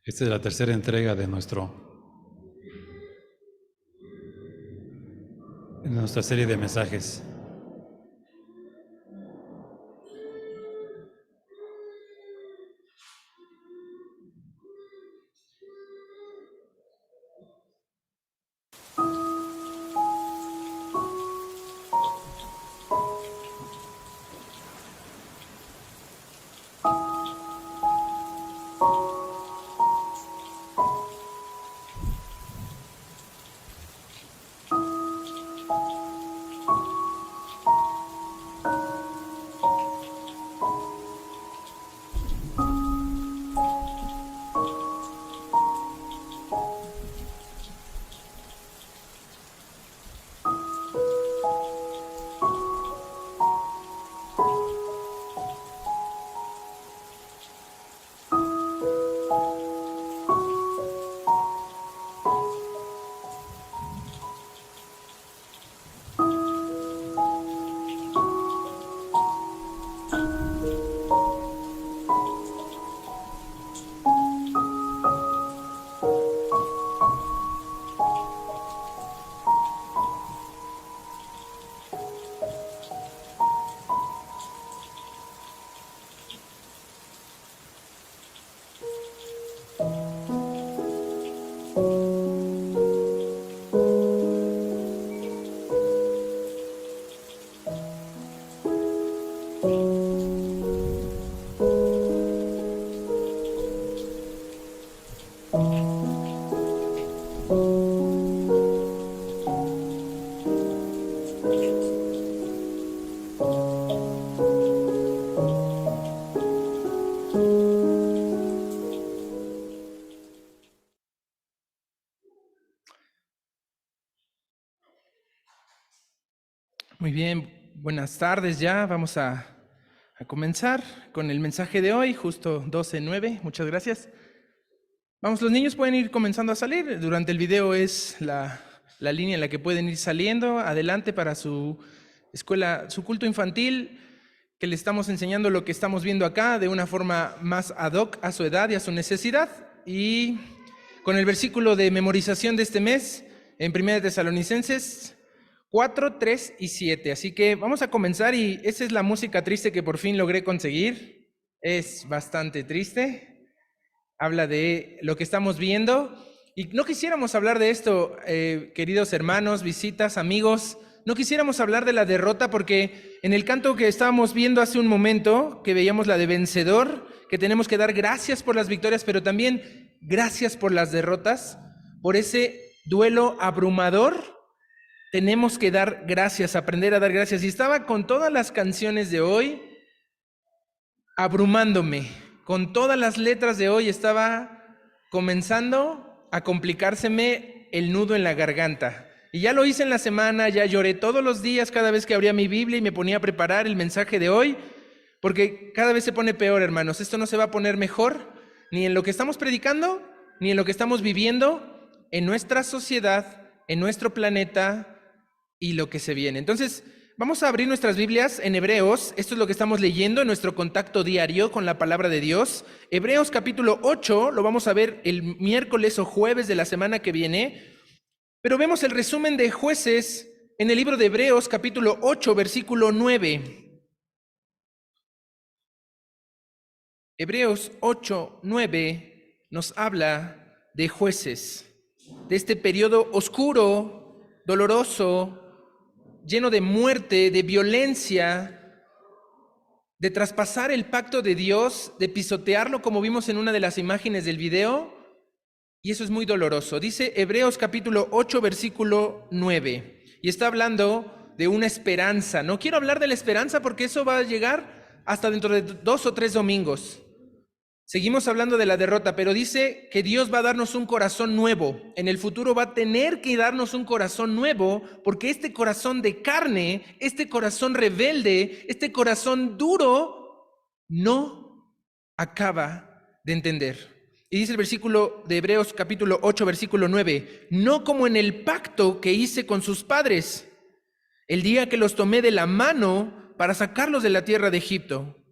Esta es la tercera entrega de nuestra serie de mensajes. Muy bien, buenas tardes ya. Vamos a comenzar con el mensaje de hoy, justo 12:09. Muchas gracias. Vamos, los niños pueden ir comenzando a salir. Durante el video es la línea en la que pueden ir saliendo. Adelante para su escuela, su culto infantil, que le estamos enseñando lo que estamos viendo acá de una forma más ad hoc a su edad y a su necesidad. Y con el versículo de memorización de este mes, en 1 Tesalonicenses 4, 3 y 7. Así que vamos a comenzar y esa es la música triste que por fin logré conseguir. Es bastante triste. Habla de lo que estamos viendo. Y no quisiéramos hablar de esto, queridos hermanos, visitas, amigos. No quisiéramos hablar de la derrota porque en el canto que estábamos viendo hace un momento, que veíamos la de vencedor, que tenemos que dar gracias por las victorias, pero también gracias por las derrotas, por ese duelo abrumador. Tenemos que dar gracias, aprender a dar gracias. Y estaba con todas las canciones de hoy, abrumándome. Con todas las letras de hoy estaba comenzando a complicárseme el nudo en la garganta. Y ya lo hice en la semana, ya lloré todos los días cada vez que abría mi Biblia y me ponía a preparar el mensaje de hoy, porque cada vez se pone peor, hermanos. Esto no se va a poner mejor, ni en lo que estamos predicando, ni en lo que estamos viviendo en nuestra sociedad, en nuestro planeta, y lo que se viene. Entonces, vamos a abrir nuestras Biblias en Hebreos. Esto es lo que estamos leyendo en nuestro contacto diario con la palabra de Dios. Hebreos capítulo 8, lo vamos a ver el miércoles o jueves de la semana que viene. Pero vemos el resumen de Jueces en el libro de Hebreos capítulo 8, versículo 9. Hebreos 8, 9 nos habla de Jueces, de este periodo oscuro, doloroso, lleno de muerte, de violencia, de traspasar el pacto de Dios, de pisotearlo como vimos en una de las imágenes del video, y eso es muy doloroso. Dice Hebreos capítulo 8, versículo 9, y está hablando de una esperanza. No quiero hablar de la esperanza porque eso va a llegar hasta dentro de 2 o 3 domingos. Seguimos hablando de la derrota, pero dice que Dios va a darnos un corazón nuevo. En el futuro va a tener que darnos un corazón nuevo, porque este corazón de carne, este corazón rebelde, este corazón duro, no acaba de entender. Y dice el versículo de Hebreos capítulo 8, versículo 9, no como en el pacto que hice con sus padres, el día que los tomé de la mano para sacarlos de la tierra de Egipto,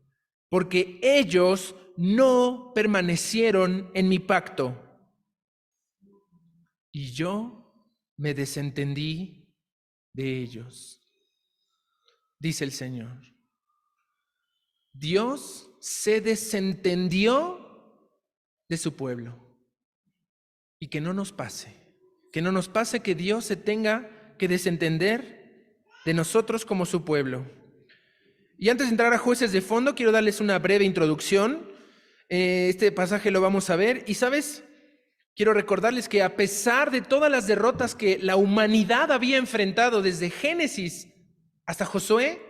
porque ellos no permanecieron en mi pacto, y yo me desentendí de ellos, dice el Señor. Dios se desentendió de su pueblo. Y que no nos pase que Dios se tenga que desentender de nosotros como su pueblo. Y antes de entrar a Jueces de fondo, quiero darles una breve introducción. Este pasaje lo vamos a ver. Y ¿sabes? Quiero recordarles que a pesar de todas las derrotas que la humanidad había enfrentado desde Génesis hasta Josué,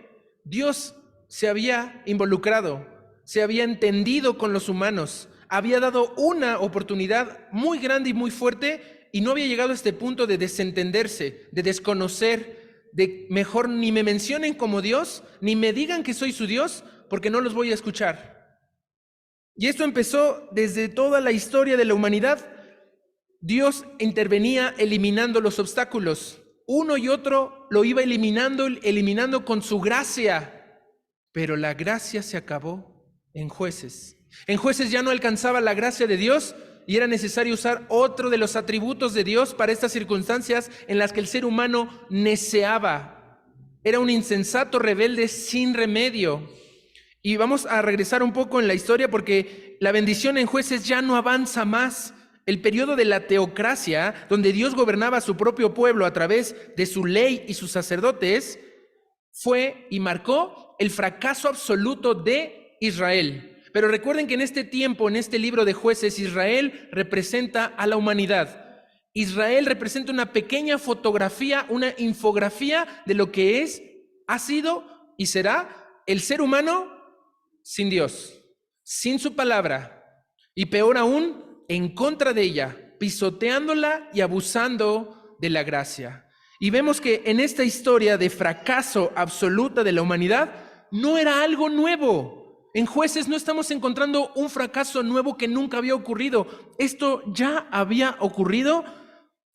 Dios se había involucrado, se había entendido con los humanos, había dado una oportunidad muy grande y muy fuerte y no había llegado a este punto de desentenderse, de desconocer, de mejor ni me mencionen como Dios, ni me digan que soy su Dios, porque no los voy a escuchar. Y esto empezó desde toda la historia de la humanidad. Dios intervenía eliminando los obstáculos. Uno y otro lo iba eliminando con su gracia. Pero la gracia se acabó en Jueces. En Jueces ya no alcanzaba la gracia de Dios y era necesario usar otro de los atributos de Dios para estas circunstancias en las que el ser humano neceaba. Era un insensato rebelde sin remedio. Y vamos a regresar un poco en la historia porque la bendición en Jueces ya no avanza más. El periodo de la teocracia, donde Dios gobernaba a su propio pueblo a través de su ley y sus sacerdotes, fue y marcó el fracaso absoluto de Israel. Pero recuerden que en este tiempo, en este libro de Jueces, Israel representa a la humanidad. Israel representa una pequeña fotografía, una infografía de lo que es, ha sido y será el ser humano sin Dios, sin su palabra, y peor aún, en contra de ella, pisoteándola y abusando de la gracia. Y vemos que en esta historia de fracaso absoluta de la humanidad, no era algo nuevo. En Jueces no estamos encontrando un fracaso nuevo que nunca había ocurrido. Esto ya había ocurrido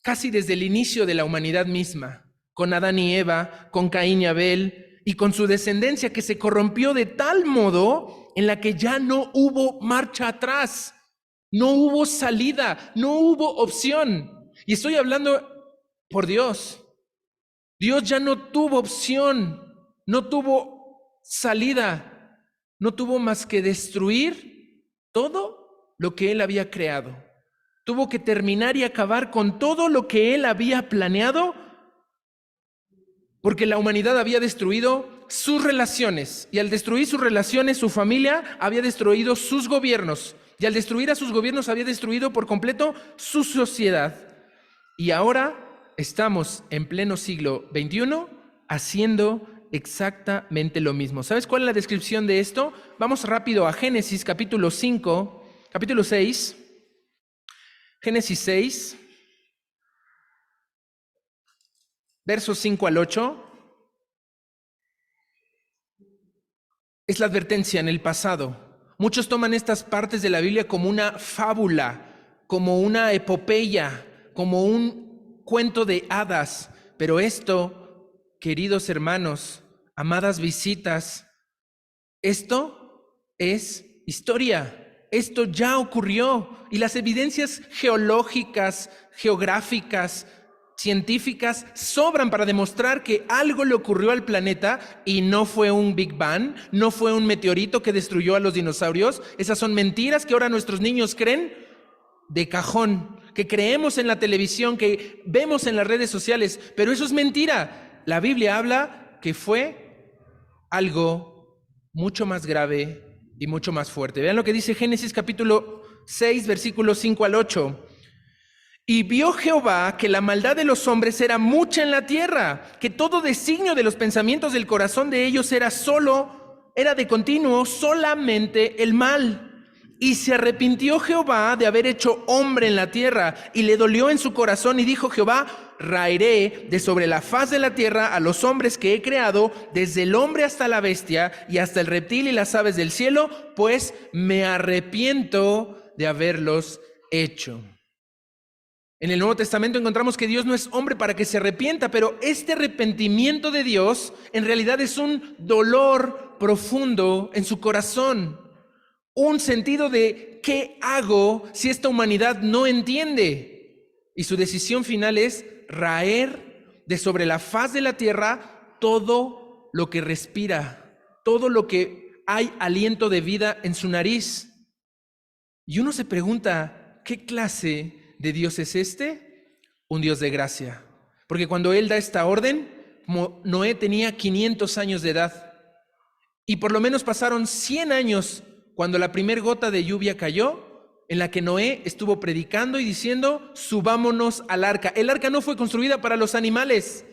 casi desde el inicio de la humanidad misma, con Adán y Eva, con Caín y Abel, y con su descendencia que se corrompió de tal modo en la que ya no hubo marcha atrás. No hubo salida, no hubo opción. Y estoy hablando por Dios. Dios ya no tuvo opción, no tuvo salida, no tuvo más que destruir todo lo que Él había creado. Tuvo que terminar y acabar con todo lo que Él había planeado, porque la humanidad había destruido sus relaciones. Y al destruir sus relaciones, su familia había destruido sus gobiernos. Y al destruir a sus gobiernos había destruido por completo su sociedad. Y ahora estamos en pleno siglo XXI haciendo exactamente lo mismo. ¿Sabes cuál es la descripción de esto? Vamos rápido a Génesis capítulo 6. Génesis 6, versos 5 al 8. Es la advertencia en el pasado. Muchos toman estas partes de la Biblia como una fábula, como una epopeya, como un cuento de hadas. Pero esto, queridos hermanos, amadas visitas, esto es historia. Esto ya ocurrió y las evidencias geológicas, geográficas, científicas sobran para demostrar que algo le ocurrió al planeta y no fue un Big Bang, no fue un meteorito que destruyó a los dinosaurios. Esas son mentiras que ahora nuestros niños creen de cajón, que creemos en la televisión, que vemos en las redes sociales, pero eso es mentira. La Biblia habla que fue algo mucho más grave y mucho más fuerte. Vean lo que dice Génesis capítulo 6, versículos 5 al 8. Y vio Jehová que la maldad de los hombres era mucha en la tierra, que todo designio de los pensamientos del corazón de ellos era de continuo solamente el mal. Y se arrepintió Jehová de haber hecho hombre en la tierra, y le dolió en su corazón, y dijo Jehová: raeré de sobre la faz de la tierra a los hombres que he creado, desde el hombre hasta la bestia, y hasta el reptil y las aves del cielo, pues me arrepiento de haberlos hecho. En el Nuevo Testamento encontramos que Dios no es hombre para que se arrepienta, pero este arrepentimiento de Dios en realidad es un dolor profundo en su corazón. un sentido de ¿qué hago si esta humanidad no entiende? Y su decisión final es raer de sobre la faz de la tierra todo lo que respira, todo lo que hay aliento de vida en su nariz. Y uno se pregunta, ¿qué clase de Dios es este? Un Dios de gracia. Porque cuando Él da esta orden, Noé tenía 500 años de edad. Y por lo menos pasaron 100 años cuando la primer gota de lluvia cayó, en la que Noé estuvo predicando y diciendo, subámonos al arca. El arca no fue construida para los animales.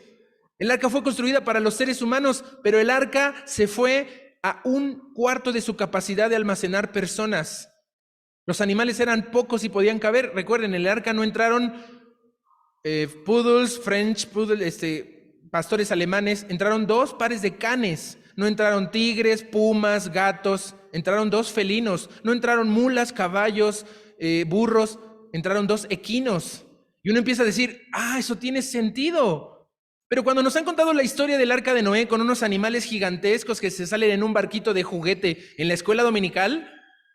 El arca fue construida para los seres humanos, pero el arca se fue a 1/4 de su capacidad de almacenar personas. Los animales eran pocos y podían caber. Recuerden, en el arca no entraron poodles, French poodles, pastores alemanes. Entraron 2 pares de canes. No entraron tigres, pumas, gatos. Entraron 2 felinos. No entraron mulas, caballos, burros. Entraron 2 equinos. Y uno empieza a decir, eso tiene sentido. Pero cuando nos han contado la historia del arca de Noé con unos animales gigantescos que se salen en un barquito de juguete en la escuela dominical,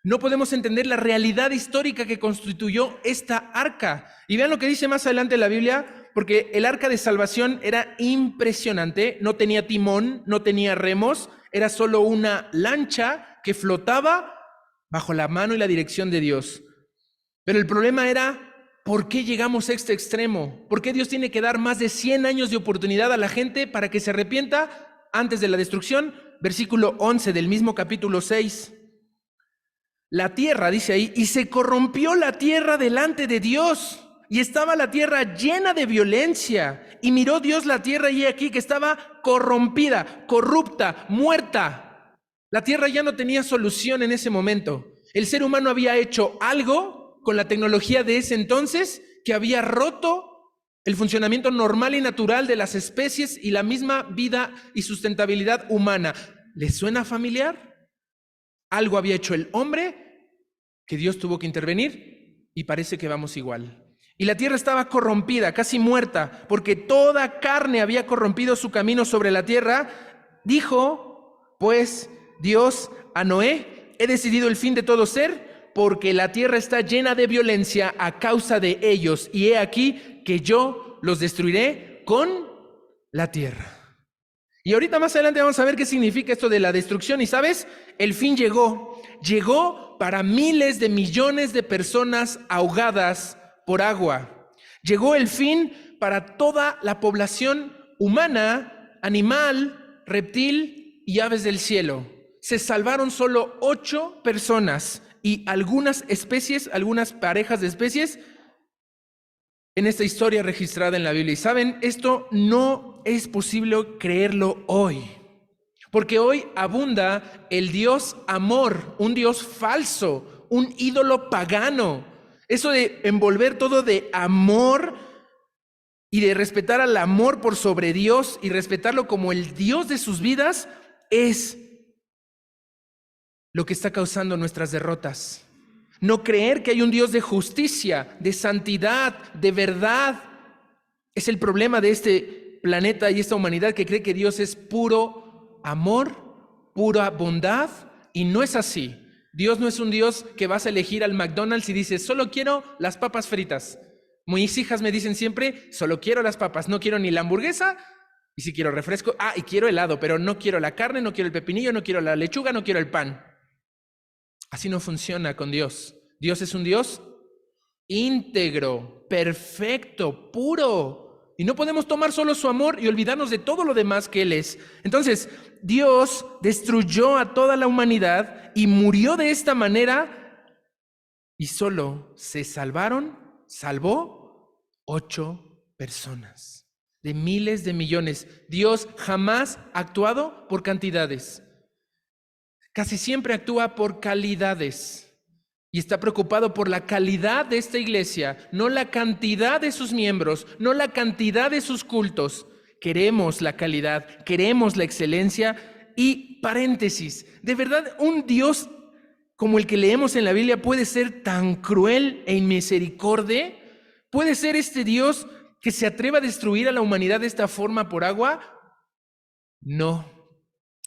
no podemos entender la realidad histórica que constituyó esta arca. Y vean lo que dice más adelante la Biblia, porque el arca de salvación era impresionante, no tenía timón, no tenía remos, era solo una lancha que flotaba bajo la mano y la dirección de Dios. Pero el problema era, ¿por qué llegamos a este extremo? ¿Por qué Dios tiene que dar más de 100 años de oportunidad a la gente para que se arrepienta antes de la destrucción? Versículo 11 del mismo capítulo 6. La tierra, dice ahí, y se corrompió la tierra delante de Dios, y estaba la tierra llena de violencia, y miró Dios la tierra y aquí que estaba corrompida, corrupta, muerta. La tierra ya no tenía solución en ese momento. El ser humano había hecho algo con la tecnología de ese entonces que había roto el funcionamiento normal y natural de las especies y la misma vida y sustentabilidad humana. ¿Les suena familiar? Algo había hecho el hombre que Dios tuvo que intervenir y parece que vamos igual. Y la tierra estaba corrompida, casi muerta, porque toda carne había corrompido su camino sobre la tierra. Dijo, pues, Dios a Noé, he decidido el fin de todo ser, porque la tierra está llena de violencia a causa de ellos, y he aquí que yo los destruiré con la tierra. Y ahorita más adelante vamos a ver qué significa esto de la destrucción. Y ¿sabes? El fin llegó. Llegó para miles de millones de personas ahogadas por agua. Llegó el fin para toda la población humana, animal, reptil y aves del cielo. Se salvaron solo 8 personas y algunas especies, algunas parejas de especies en esta historia registrada en la Biblia. Y saben, esto no es posible creerlo hoy, porque hoy abunda el Dios amor, un Dios falso, un ídolo pagano. Eso de envolver todo de amor y de respetar al amor por sobre Dios y respetarlo como el Dios de sus vidas es lo que está causando nuestras derrotas. No creer que hay un Dios de justicia, de santidad, de verdad, es el problema de este planeta y esta humanidad que cree que Dios es puro amor, pura bondad, y no es así. Dios no es un Dios que vas a elegir al McDonald's y dices, solo quiero las papas fritas. Mis hijas me dicen siempre, solo quiero las papas, no quiero ni la hamburguesa, y si quiero refresco, y quiero helado, pero no quiero la carne, no quiero el pepinillo, no quiero la lechuga, no quiero el pan. Así no funciona con Dios. Dios es un Dios íntegro, perfecto, puro. Y no podemos tomar solo su amor y olvidarnos de todo lo demás que Él es. Entonces, Dios destruyó a toda la humanidad y murió de esta manera y solo se salvó 8 personas de miles de millones. Dios jamás ha actuado por cantidades. Casi siempre actúa por calidades y está preocupado por la calidad de esta iglesia, no la cantidad de sus miembros, no la cantidad de sus cultos. Queremos la calidad, queremos la excelencia y paréntesis. ¿De verdad un Dios como el que leemos en la Biblia puede ser tan cruel e inmisericordia? ¿Puede ser este Dios que se atreva a destruir a la humanidad de esta forma por agua? No.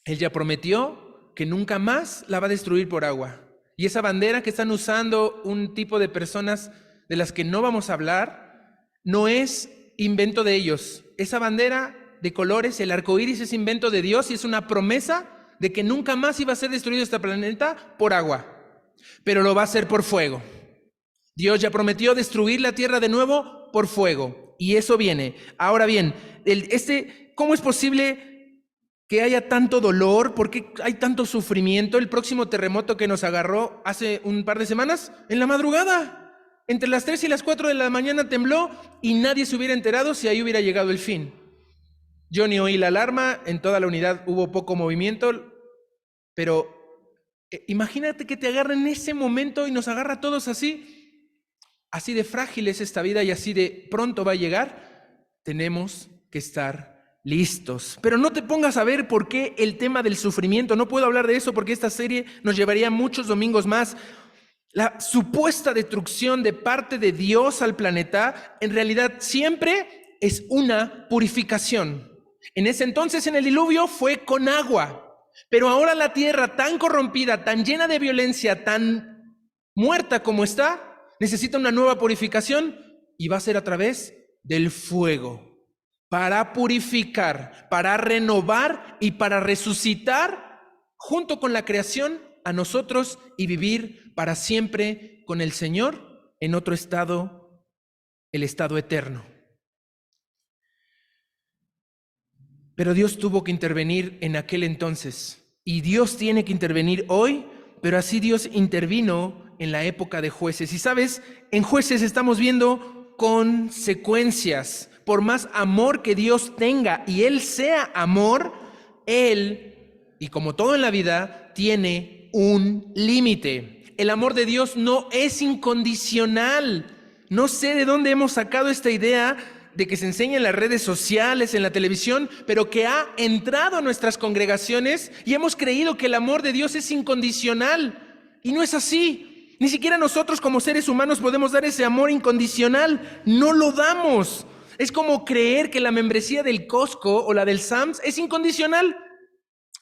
Él ya prometió que nunca más la va a destruir por agua. Y esa bandera que están usando un tipo de personas de las que no vamos a hablar, no es invento de ellos. Esa bandera de colores, el arco iris, es invento de Dios y es una promesa de que nunca más iba a ser destruido este planeta por agua, pero lo va a hacer por fuego. Dios ya prometió destruir la tierra de nuevo por fuego, y eso viene. Ahora bien, ¿cómo es posible que haya tanto dolor? ¿Por qué hay tanto sufrimiento? El próximo terremoto que nos agarró hace un par de semanas, en la madrugada, entre las 3 y las 4 de la mañana tembló y nadie se hubiera enterado si ahí hubiera llegado el fin. Yo ni oí la alarma, en toda la unidad hubo poco movimiento, pero imagínate que te agarra en ese momento y nos agarra a todos así. Así de frágil es esta vida y así de pronto va a llegar. Tenemos que estar listos. Pero no te pongas a ver por qué el tema del sufrimiento. No puedo hablar de eso porque esta serie nos llevaría muchos domingos más. La supuesta destrucción de parte de Dios al planeta, en realidad siempre es una purificación. En ese entonces, en el diluvio, fue con agua. Pero ahora la tierra, tan corrompida, tan llena de violencia, tan muerta como está, necesita una nueva purificación y va a ser a través del fuego. Para purificar, para renovar y para resucitar junto con la creación a nosotros y vivir para siempre con el Señor en otro estado, el estado eterno. Pero Dios tuvo que intervenir en aquel entonces y Dios tiene que intervenir hoy, pero así Dios intervino en la época de Jueces. Y sabes, en Jueces estamos viendo consecuencias. Por más amor que Dios tenga y Él sea amor, Él, y como todo en la vida, tiene un límite. El amor de Dios no es incondicional. No sé de dónde hemos sacado esta idea de que se enseña en las redes sociales, en la televisión, pero que ha entrado a nuestras congregaciones y hemos creído que el amor de Dios es incondicional. Y no es así. Ni siquiera nosotros como seres humanos podemos dar ese amor incondicional. No lo damos. Es como creer que la membresía del Costco o la del Sam's es incondicional.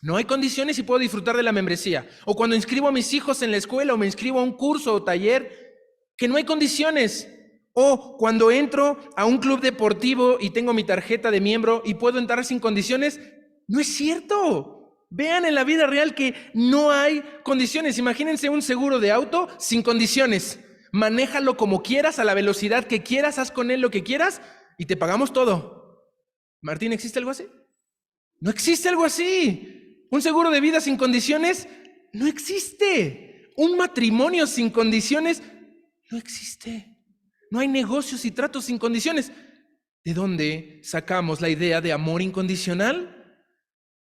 No hay condiciones y puedo disfrutar de la membresía. O cuando inscribo a mis hijos en la escuela o me inscribo a un curso o taller, que no hay condiciones. O cuando entro a un club deportivo y tengo mi tarjeta de miembro y puedo entrar sin condiciones, no es cierto. Vean en la vida real que no hay condiciones. Imagínense un seguro de auto sin condiciones. Manéjalo como quieras, a la velocidad que quieras, haz con él lo que quieras y te pagamos todo. Martín, ¿existe algo así? No existe algo así. Un seguro de vida sin condiciones no existe. Un matrimonio sin condiciones no existe. No hay negocios y tratos sin condiciones. ¿De dónde sacamos la idea de amor incondicional?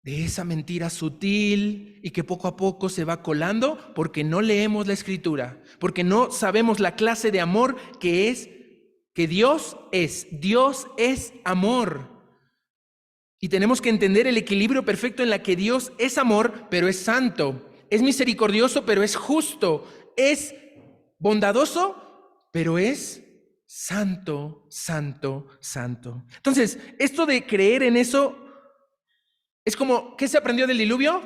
De esa mentira sutil y que poco a poco se va colando porque no leemos la Escritura, porque no sabemos la clase de amor que Dios es. Dios es amor. Y tenemos que entender el equilibrio perfecto en la que Dios es amor, pero es santo. Es misericordioso, pero es justo. Es bondadoso, pero es santo, santo, santo. Entonces, esto de creer en eso es como, ¿qué se aprendió del diluvio?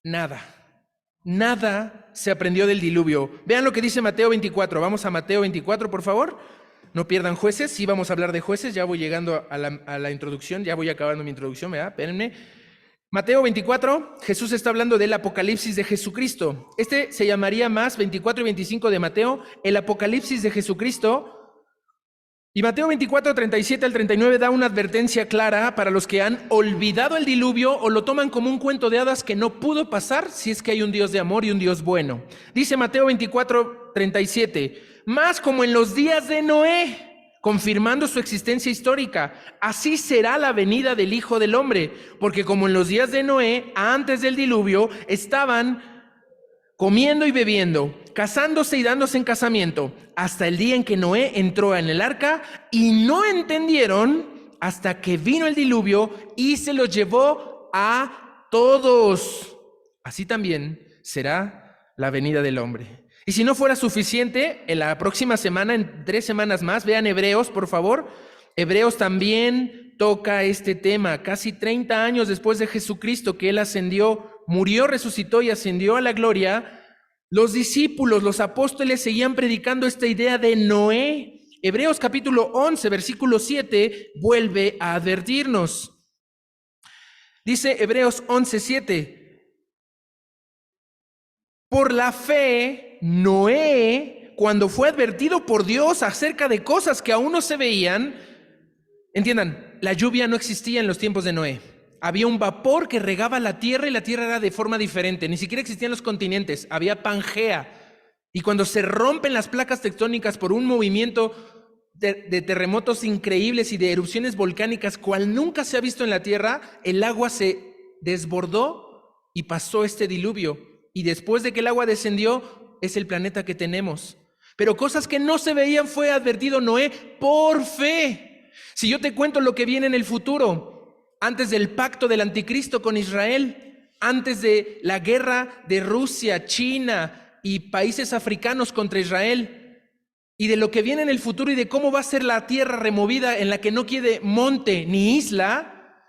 Nada. Nada se aprendió del diluvio. Vean lo que dice Mateo 24. Vamos a Mateo 24, por favor. No pierdan Jueces. Sí, vamos a hablar de Jueces. Ya voy llegando a la introducción. Ya voy acabando mi introducción, ¿verdad? Espérenme. Mateo 24, Jesús está hablando del Apocalipsis de Jesucristo. Este se llamaría más, 24 y 25 de Mateo, el Apocalipsis de Jesucristo. Y Mateo 24, 37 al 39 da una advertencia clara para los que han olvidado el diluvio o lo toman como un cuento de hadas que no pudo pasar si es que hay un Dios de amor y un Dios bueno. Dice Mateo 24, 37, más como en los días de Noé, confirmando su existencia histórica, así será la venida del Hijo del Hombre, porque como en los días de Noé, antes del diluvio, estaban comiendo y bebiendo, casándose y dándose en casamiento, hasta el día en que Noé entró en el arca, y no entendieron hasta que vino el diluvio y se los llevó a todos. Así también será la venida del hombre. Y si no fuera suficiente, en la próxima semana, en 3 semanas más, vean Hebreos, por favor. Hebreos también toca este tema. Casi 30 años después de Jesucristo, que Él ascendió murió, resucitó y ascendió a la gloria, los discípulos, los apóstoles seguían predicando esta idea de Noé. Hebreos capítulo 11, versículo 7, vuelve a advertirnos. Dice Hebreos 11, 7. Por la fe, Noé, cuando fue advertido por Dios acerca de cosas que aún no se veían, entiendan, la lluvia no existía en los tiempos de Noé. Había un vapor que regaba la tierra y la tierra era de forma diferente. Ni siquiera existían los continentes, había Pangea. Y cuando se rompen las placas tectónicas por un movimiento de terremotos increíbles y de erupciones volcánicas, cual nunca se ha visto en la tierra, el agua se desbordó y pasó este diluvio. Y después de que el agua descendió, es el planeta que tenemos. Pero cosas que no se veían fue advertido Noé por fe. Si yo te cuento lo que viene en el futuro, antes del pacto del anticristo con Israel, antes de la guerra de Rusia, China y países africanos contra Israel, y de lo que viene en el futuro y de cómo va a ser la tierra removida en la que no quede monte ni isla,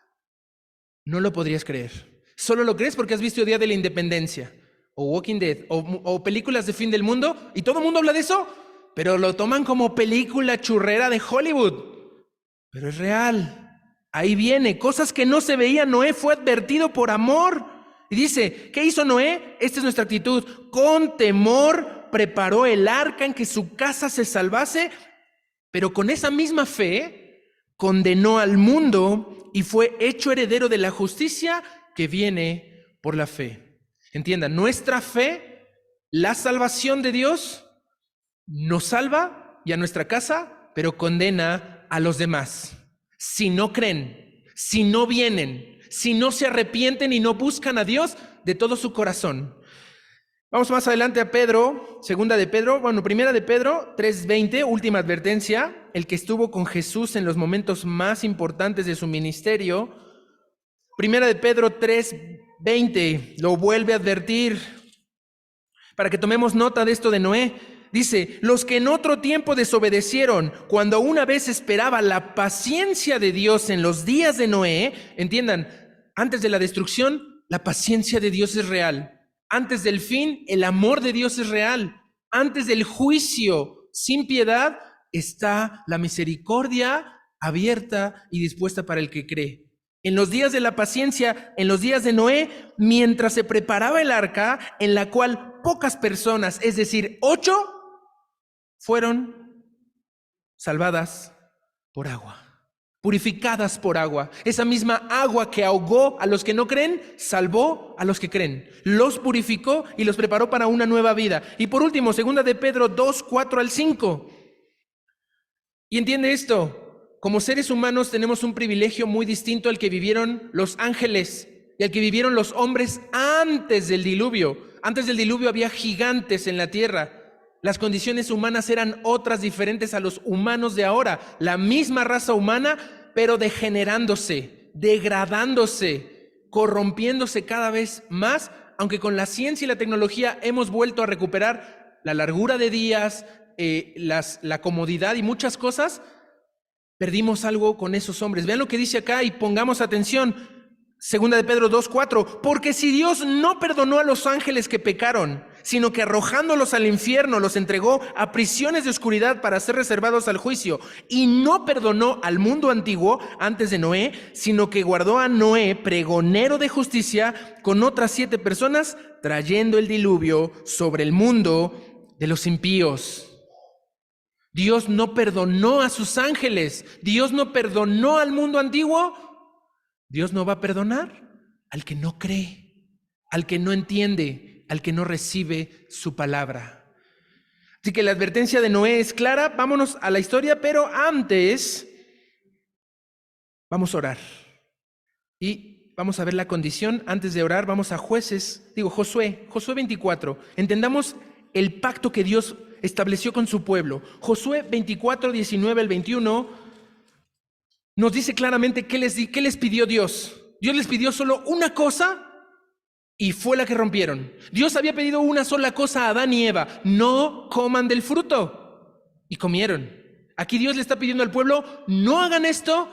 no lo podrías creer. Solo lo crees porque has visto Día de la Independencia, o Walking Dead, o películas de fin del mundo, y todo el mundo habla de eso, pero lo toman como película churrera de Hollywood. Pero es real. Ahí viene, cosas que no se veían. Noé fue advertido por amor. Y dice, ¿qué hizo Noé? Esta es nuestra actitud. Con temor preparó el arca en que su casa se salvase, pero con esa misma fe condenó al mundo y fue hecho heredero de la justicia que viene por la fe. Entiendan, nuestra fe, la salvación de Dios, nos salva y a nuestra casa, pero condena a los demás. Si no creen, si no vienen, si no se arrepienten y no buscan a Dios de todo su corazón. Vamos más adelante a Pedro, primera de Pedro 3:20, última advertencia, el que estuvo con Jesús en los momentos más importantes de su ministerio. Primera de Pedro 3:20, lo vuelve a advertir para que tomemos nota de esto de Noé. Dice, los que en otro tiempo desobedecieron, cuando una vez esperaba la paciencia de Dios en los días de Noé, entiendan, antes de la destrucción, la paciencia de Dios es real. Antes del fin, el amor de Dios es real. Antes del juicio sin piedad, está la misericordia abierta y dispuesta para el que cree. En los días de la paciencia, en los días de Noé, mientras se preparaba el arca, en la cual pocas personas, es decir, 8, fueron salvadas por agua, purificadas por agua. Esa misma agua que ahogó a los que no creen, salvó a los que creen. Los purificó y los preparó para una nueva vida. Y por último, segunda de Pedro 2, 4 al 5. Y entiende esto, como seres humanos tenemos un privilegio muy distinto al que vivieron los ángeles y al que vivieron los hombres antes del diluvio. Antes del diluvio había gigantes en la tierra. Las condiciones humanas eran otras, diferentes a los humanos de ahora. La misma raza humana, pero degenerándose, degradándose, corrompiéndose cada vez más, aunque con la ciencia y la tecnología hemos vuelto a recuperar la largura de días, la comodidad y muchas cosas, perdimos algo con esos hombres. Vean lo que dice acá y pongamos atención. Segunda de Pedro 2:4, porque si Dios no perdonó a los ángeles que pecaron, sino que arrojándolos al infierno los entregó a prisiones de oscuridad para ser reservados al juicio, y no perdonó al mundo antiguo antes de Noé, sino que guardó a Noé, pregonero de justicia, con otras 7 personas, trayendo el diluvio sobre el mundo de los impíos. Dios no perdonó a sus ángeles, Dios no perdonó al mundo antiguo. Dios no va a perdonar al que no cree, al que no entiende, al que no recibe su palabra. Así que la advertencia de Noé es clara. Vámonos a la historia, pero antes vamos a orar. Y vamos a ver la condición. Antes de orar, vamos a Josué 24. Entendamos el pacto que Dios estableció con su pueblo. Josué 24, 19 al 21. Nos dice claramente qué les pidió Dios. Dios les pidió solo una cosa y fue la que rompieron. Dios había pedido una sola cosa a Adán y Eva: no coman del fruto. Y comieron. Aquí Dios le está pidiendo al pueblo: no hagan esto,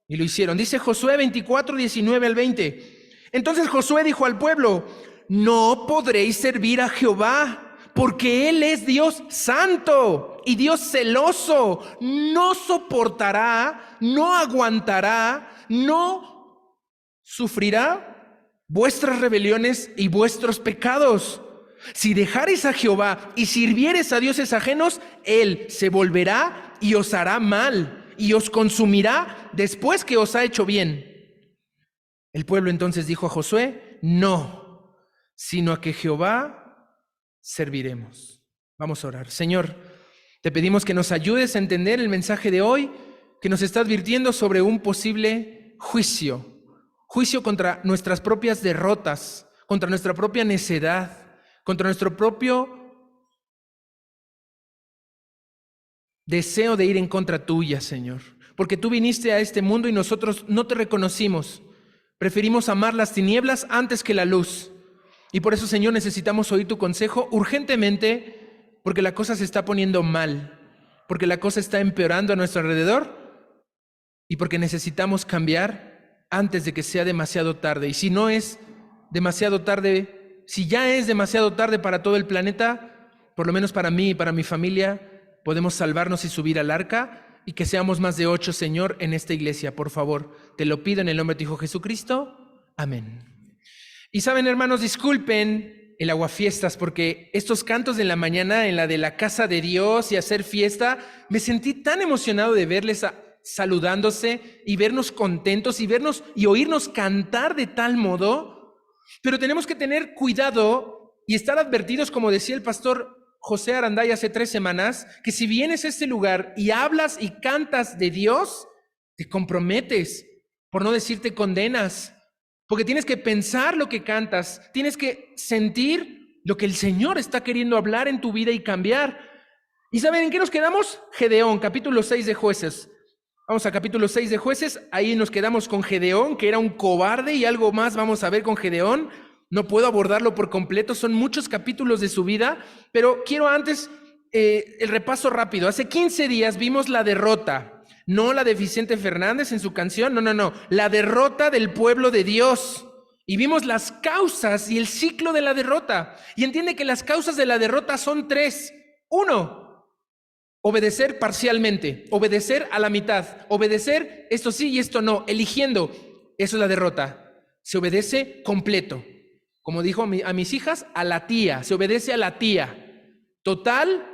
y lo hicieron. Dice Josué 24, 19 al 20. Entonces Josué dijo al pueblo: no podréis servir a Jehová, porque Él es Dios santo y Dios celoso. No soportará, no aguantará, no sufrirá vuestras rebeliones y vuestros pecados. Si dejareis a Jehová y sirviereis a dioses ajenos, Él se volverá y os hará mal y os consumirá después que os ha hecho bien. El pueblo entonces dijo a Josué: no, sino a que Jehová serviremos. Vamos a orar. Señor, te pedimos que nos ayudes a entender el mensaje de hoy, que nos está advirtiendo sobre un posible juicio contra nuestras propias derrotas, contra nuestra propia necedad, contra nuestro propio deseo de ir en contra tuya, Señor. Porque tú viniste a este mundo y nosotros no te reconocimos. Preferimos amar las tinieblas antes que la luz. Y por eso, Señor, necesitamos oír tu consejo urgentemente, porque la cosa se está poniendo mal, porque la cosa está empeorando a nuestro alrededor y porque necesitamos cambiar antes de que sea demasiado tarde. Y si no es demasiado tarde, si ya es demasiado tarde para todo el planeta, por lo menos para mí y para mi familia, podemos salvarnos y subir al arca, y que seamos más de 8, Señor, en esta iglesia. Por favor, te lo pido en el nombre de tu Hijo Jesucristo. Amén. Y saben, hermanos, disculpen el aguafiestas, porque estos cantos de la mañana en la de la casa de Dios y hacer fiesta, me sentí tan emocionado de verles saludándose y vernos contentos y vernos y oírnos cantar de tal modo. Pero tenemos que tener cuidado y estar advertidos, como decía el pastor José Aranday hace 3 semanas, que si vienes a este lugar y hablas y cantas de Dios, te comprometes, por no decir te condenas, porque tienes que pensar lo que cantas, tienes que sentir lo que el Señor está queriendo hablar en tu vida y cambiar. ¿Y saben en qué nos quedamos? Gedeón, capítulo 6 de Jueces. Vamos a capítulo 6 de Jueces, ahí nos quedamos con Gedeón, que era un cobarde, y algo más vamos a ver con Gedeón. No puedo abordarlo por completo, son muchos capítulos de su vida, pero quiero antes el repaso rápido. Hace 15 días vimos la derrota, no la de Vicente Fernández en su canción, no, la derrota del pueblo de Dios. Y vimos las causas y el ciclo de la derrota. Y entiende que las causas de la derrota son 3. 1, obedecer parcialmente, obedecer a la mitad, obedecer esto sí y esto no, eligiendo. Eso es la derrota. Se obedece completo. Como dijo a mis hijas, a la tía, se obedece a la tía. Total,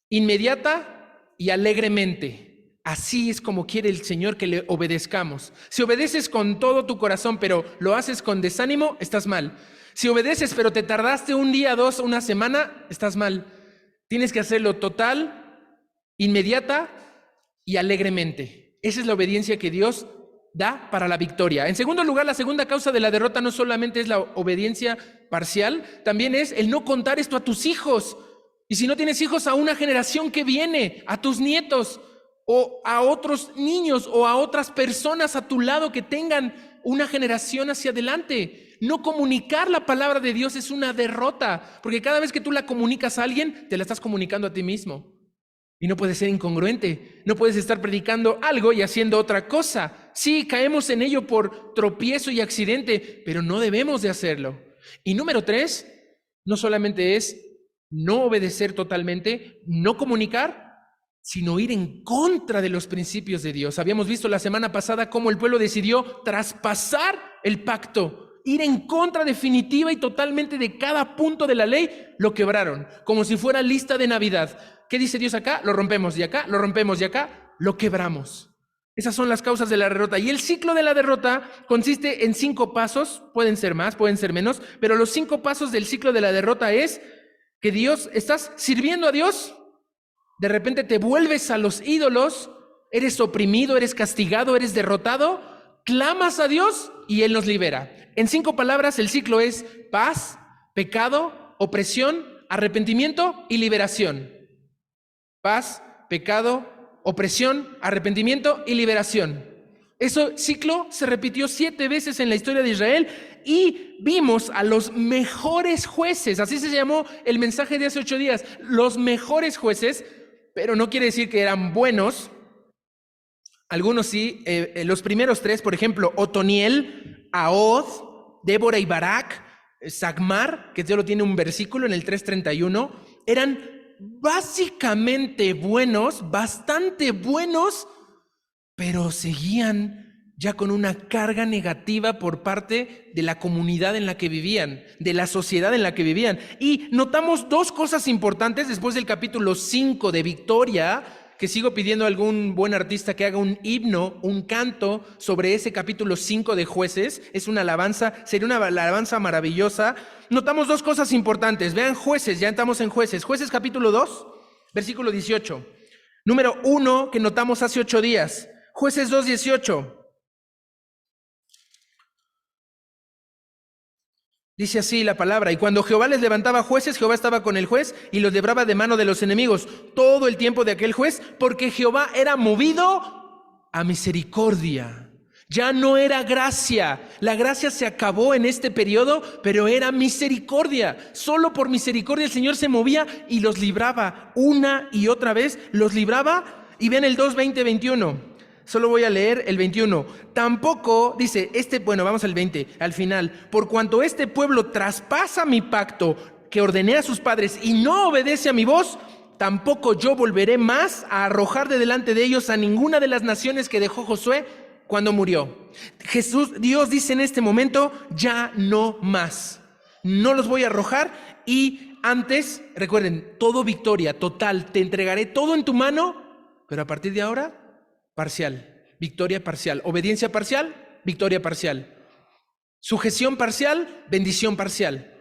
inmediata y alegremente. Así es como quiere el Señor que le obedezcamos. Si obedeces con todo tu corazón, pero lo haces con desánimo, estás mal. Si obedeces, pero te tardaste un día, 2, una semana, estás mal. Tienes que hacerlo total, inmediata y alegremente. Esa es la obediencia que Dios da para la victoria. En segundo lugar, la segunda causa de la derrota no solamente es la obediencia parcial, también es el no contar esto a tus hijos. Y si no tienes hijos, a una generación que viene, a tus nietos o a otros niños o a otras personas a tu lado que tengan una generación hacia adelante. No comunicar la palabra de Dios es una derrota, porque cada vez que tú la comunicas a alguien, te la estás comunicando a ti mismo. Y no puedes ser incongruente, no puedes estar predicando algo y haciendo otra cosa. Sí, caemos en ello por tropiezo y accidente, pero no debemos de hacerlo. Y número 3, no solamente es no obedecer totalmente, no comunicar, sino ir en contra de los principios de Dios. Habíamos visto la semana pasada cómo el pueblo decidió traspasar el pacto, ir en contra definitiva y totalmente de cada punto de la ley, lo quebraron, como si fuera lista de Navidad. ¿Qué dice Dios acá? Lo rompemos, y acá lo rompemos, y acá lo quebramos. Esas son las causas de la derrota. Y el ciclo de la derrota consiste en 5 pasos, pueden ser más, pueden ser menos, pero los 5 pasos del ciclo de la derrota es que estás sirviendo a Dios, de repente te vuelves a los ídolos, eres oprimido, eres castigado, eres derrotado, clamas a Dios y Él nos libera. En 5 palabras, el ciclo es paz, pecado, opresión, arrepentimiento y liberación. Paz, pecado, opresión, arrepentimiento y liberación. Ese ciclo se repitió 7 veces en la historia de Israel y vimos a los mejores jueces. Así se llamó el mensaje de hace 8 días. Los mejores jueces, pero no quiere decir que eran buenos. Algunos sí, los primeros 3, por ejemplo, Otoniel, Ahod, Débora y Barak, Sagmar, que solo tiene un versículo en el 3:31, eran básicamente buenos, bastante buenos, pero seguían ya con una carga negativa por parte de la comunidad en la que vivían, de la sociedad en la que vivían. Y notamos dos cosas importantes después del capítulo 5 de Victoria, que sigo pidiendo a algún buen artista que haga un himno, un canto sobre ese capítulo 5 de Jueces. Es una alabanza, sería una alabanza maravillosa. Notamos dos cosas importantes. Vean Jueces, ya estamos en Jueces. Jueces capítulo 2, versículo 18. Número 1 que notamos hace 8 días. Jueces 2:18. Dice así la palabra: y cuando Jehová les levantaba jueces, Jehová estaba con el juez y los libraba de mano de los enemigos todo el tiempo de aquel juez, porque Jehová era movido a misericordia. Ya no era gracia. La gracia se acabó en este periodo, pero era misericordia. Solo por misericordia el Señor se movía y los libraba una y otra vez. Los libraba. Y ven el 2:20-21. Solo voy a leer el 21. Tampoco, dice, vamos al 20, al final. Por cuanto este pueblo traspasa mi pacto que ordené a sus padres y no obedece a mi voz, tampoco yo volveré más a arrojar de delante de ellos a ninguna de las naciones que dejó Josué cuando murió. Dios dice en este momento, ya no más. No los voy a arrojar. Y antes, recuerden, todo victoria, total, te entregaré todo en tu mano, pero a partir de ahora, parcial, victoria parcial, obediencia parcial, victoria parcial, sujeción parcial, bendición parcial.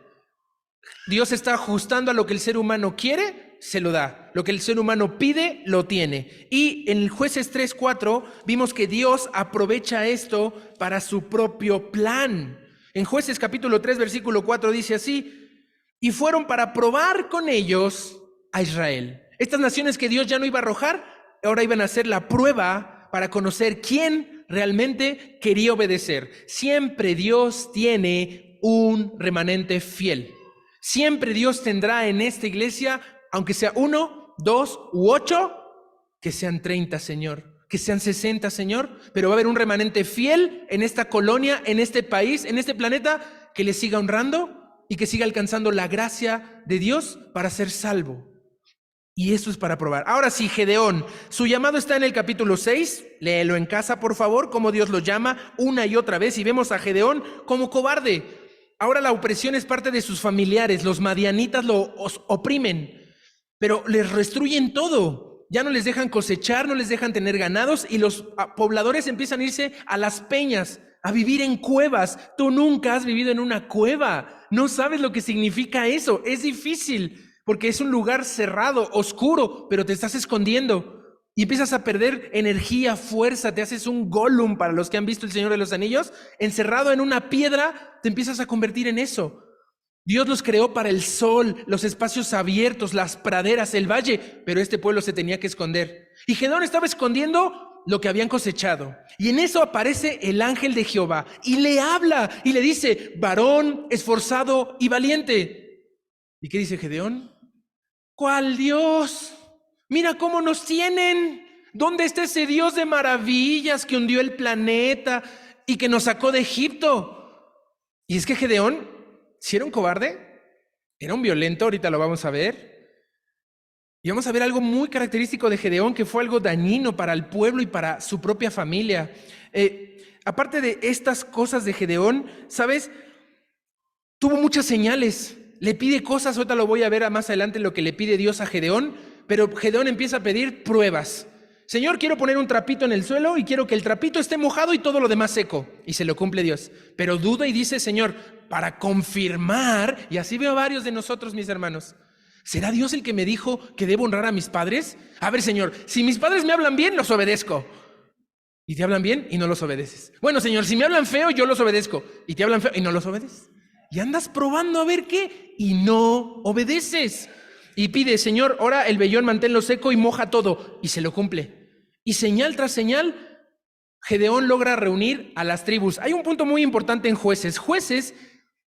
Dios está ajustando a lo que el ser humano quiere, se lo da. Lo que el ser humano pide, lo tiene. Y en el Jueces 3:4 vimos que Dios aprovecha esto para su propio plan. En Jueces capítulo 3, versículo 4 dice así: y fueron para probar con ellos a Israel. Estas naciones que Dios ya no iba a arrojar, ahora iban a hacer la prueba para conocer quién realmente quería obedecer. Siempre Dios tiene un remanente fiel. Siempre Dios tendrá en esta iglesia, aunque sea 1, 2 u 8, que sean 30, Señor, que sean 60, Señor, pero va a haber un remanente fiel en esta colonia, en este país, en este planeta, que le siga honrando y que siga alcanzando la gracia de Dios para ser salvo. Y eso es para probar. Ahora sí, Gedeón, su llamado está en el capítulo 6, léelo en casa por favor, cómo Dios lo llama una y otra vez, y vemos a Gedeón como cobarde. Ahora la opresión es parte de sus familiares, los madianitas lo oprimen, pero les destruyen todo. Ya no les dejan cosechar, no les dejan tener ganados, y los pobladores empiezan a irse a las peñas, a vivir en cuevas. Tú nunca has vivido en una cueva, no sabes lo que significa eso, es difícil. Porque es un lugar cerrado, oscuro, pero te estás escondiendo y empiezas a perder energía, fuerza, te haces un Gollum para los que han visto El Señor de los Anillos, encerrado en una piedra, te empiezas a convertir en eso. Dios los creó para el sol, los espacios abiertos, las praderas, el valle, pero este pueblo se tenía que esconder. Y Gedeón estaba escondiendo lo que habían cosechado. Y en eso aparece el ángel de Jehová y le habla y le dice: varón esforzado y valiente. ¿Y qué dice Gedeón? ¿Cuál Dios? Mira cómo nos tienen. ¿Dónde está ese Dios de maravillas que hundió el planeta y que nos sacó de Egipto? Y es que Gedeón, si era un cobarde, era un violento, ahorita lo vamos a ver. Y vamos a ver algo muy característico de Gedeón, que fue algo dañino para el pueblo y para su propia familia. Aparte de estas cosas de Gedeón, ¿sabes? Tuvo muchas señales. Le pide cosas, ahorita lo voy a ver más adelante lo que le pide Dios a Gedeón, pero Gedeón empieza a pedir pruebas. Señor, quiero poner un trapito en el suelo y quiero que el trapito esté mojado y todo lo demás seco. Y se lo cumple Dios. Pero duda y dice: Señor, para confirmar, y así veo a varios de nosotros, mis hermanos, ¿será Dios el que me dijo que debo honrar a mis padres? A ver, Señor, si mis padres me hablan bien, los obedezco. Y te hablan bien y no los obedeces. Bueno, Señor, si me hablan feo, yo los obedezco. Y te hablan feo y no los obedeces. Y andas probando a ver qué, y no obedeces. Y pide: Señor, ahora el vellón manténlo seco y moja todo. Y se lo cumple. Y señal tras señal, Gedeón logra reunir a las tribus. Hay un punto muy importante en Jueces. Jueces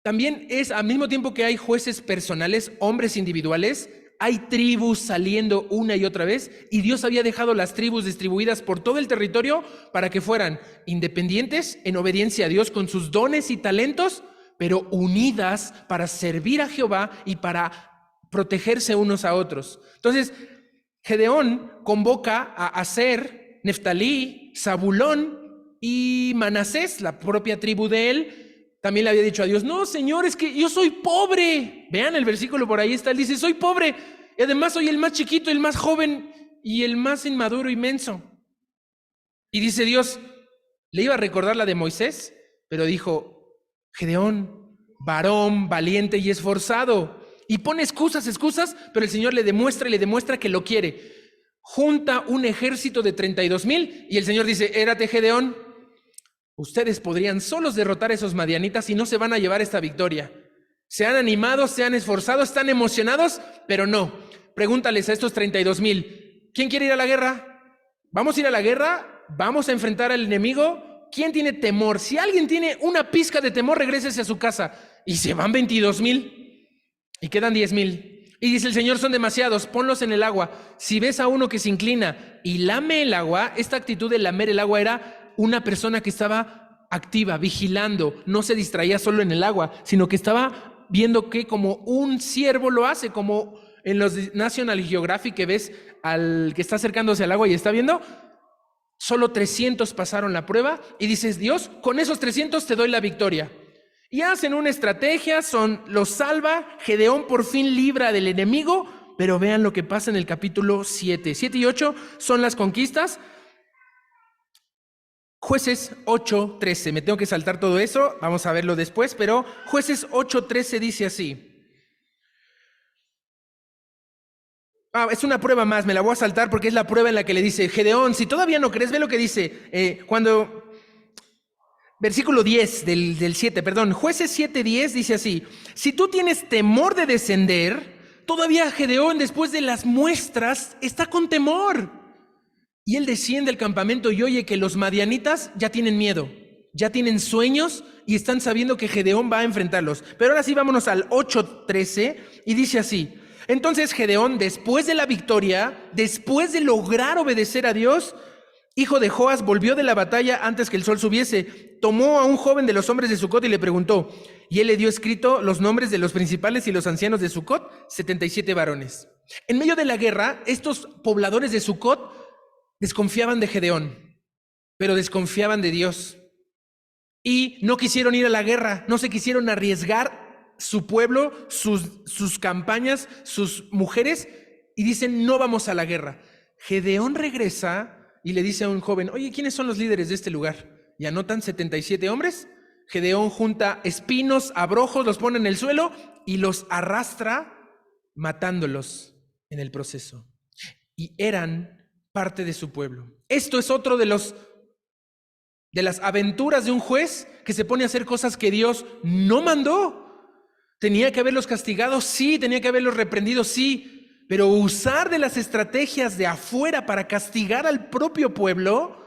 también es, al mismo tiempo que hay jueces personales, hombres individuales, hay tribus saliendo una y otra vez, y Dios había dejado las tribus distribuidas por todo el territorio para que fueran independientes en obediencia a Dios con sus dones y talentos, pero unidas para servir a Jehová y para protegerse unos a otros. Entonces, Gedeón convoca a Aser, Neftalí, Zabulón y Manasés, la propia tribu de él. También le había dicho a Dios, no, Señor, es que yo soy pobre. Vean el versículo por ahí está, él dice, soy pobre. Y además soy el más chiquito, el más joven y el más inmaduro y menso. Y dice Dios, le iba a recordar la de Moisés, pero dijo, Gedeón, varón, valiente y esforzado. Y pone excusas, pero el Señor le demuestra que lo quiere. Junta un ejército de 32,000 y el Señor dice, érate Gedeón, ustedes podrían solos derrotar a esos madianitas y no se van a llevar esta victoria. Se han animado, se han esforzado, están emocionados, pero no. Pregúntales a estos 32,000, ¿quién quiere ir a la guerra? ¿Vamos a ir a la guerra? ¿Vamos a enfrentar al enemigo? ¿Quién tiene temor? Si alguien tiene una pizca de temor, regrésese a su casa. Y se van 22,000. Y quedan 10,000. Y dice el Señor, son demasiados, ponlos en el agua. Si ves a uno que se inclina y lame el agua, esta actitud de lamer el agua era una persona que estaba activa, vigilando, no se distraía solo en el agua, sino que estaba viendo que como un ciervo lo hace, como en los National Geographic que ves al que está acercándose al agua y está viendo, solo 300 pasaron la prueba y dices, Dios, con esos 300 te doy la victoria. Y hacen una estrategia, los salva, Gedeón por fin libra del enemigo, pero vean lo que pasa en el capítulo 7. 7 y 8 son las conquistas. Jueces 8:13, me tengo que saltar todo eso, vamos a verlo después, pero Jueces 8:13 dice así. Es una prueba más, me la voy a saltar porque es la prueba en la que le dice, Gedeón, si todavía no crees, ve lo que dice, Versículo 10 del 7, Jueces 7:10 dice así, si tú tienes temor de descender, todavía Gedeón después de las muestras está con temor. Y él desciende al campamento y oye que los madianitas ya tienen miedo, ya tienen sueños y están sabiendo que Gedeón va a enfrentarlos. Pero ahora sí vámonos al 8:13 y dice así, entonces Gedeón después de la victoria, después de lograr obedecer a Dios, hijo de Joas, volvió de la batalla antes que el sol subiese, tomó a un joven de los hombres de Sucot y le preguntó, y él le dio escrito los nombres de los principales y los ancianos de Sucot, 77 varones. En medio de la guerra, estos pobladores de Sucot desconfiaban de Gedeón, pero desconfiaban de Dios. Y no quisieron ir a la guerra, no se quisieron arriesgar su pueblo, sus campañas, sus mujeres, y dicen, no vamos a la guerra. Gedeón regresa y le dice a un joven, oye, ¿quiénes son los líderes de este lugar? Y anotan 77 hombres. Gedeón junta espinos, abrojos, los pone en el suelo y los arrastra matándolos en el proceso. Y eran parte de su pueblo. Esto es otro de las aventuras de un juez que se pone a hacer cosas que Dios no mandó. Tenía que haberlos castigado, sí, tenía que haberlos reprendido, sí. Pero usar de las estrategias de afuera para castigar al propio pueblo,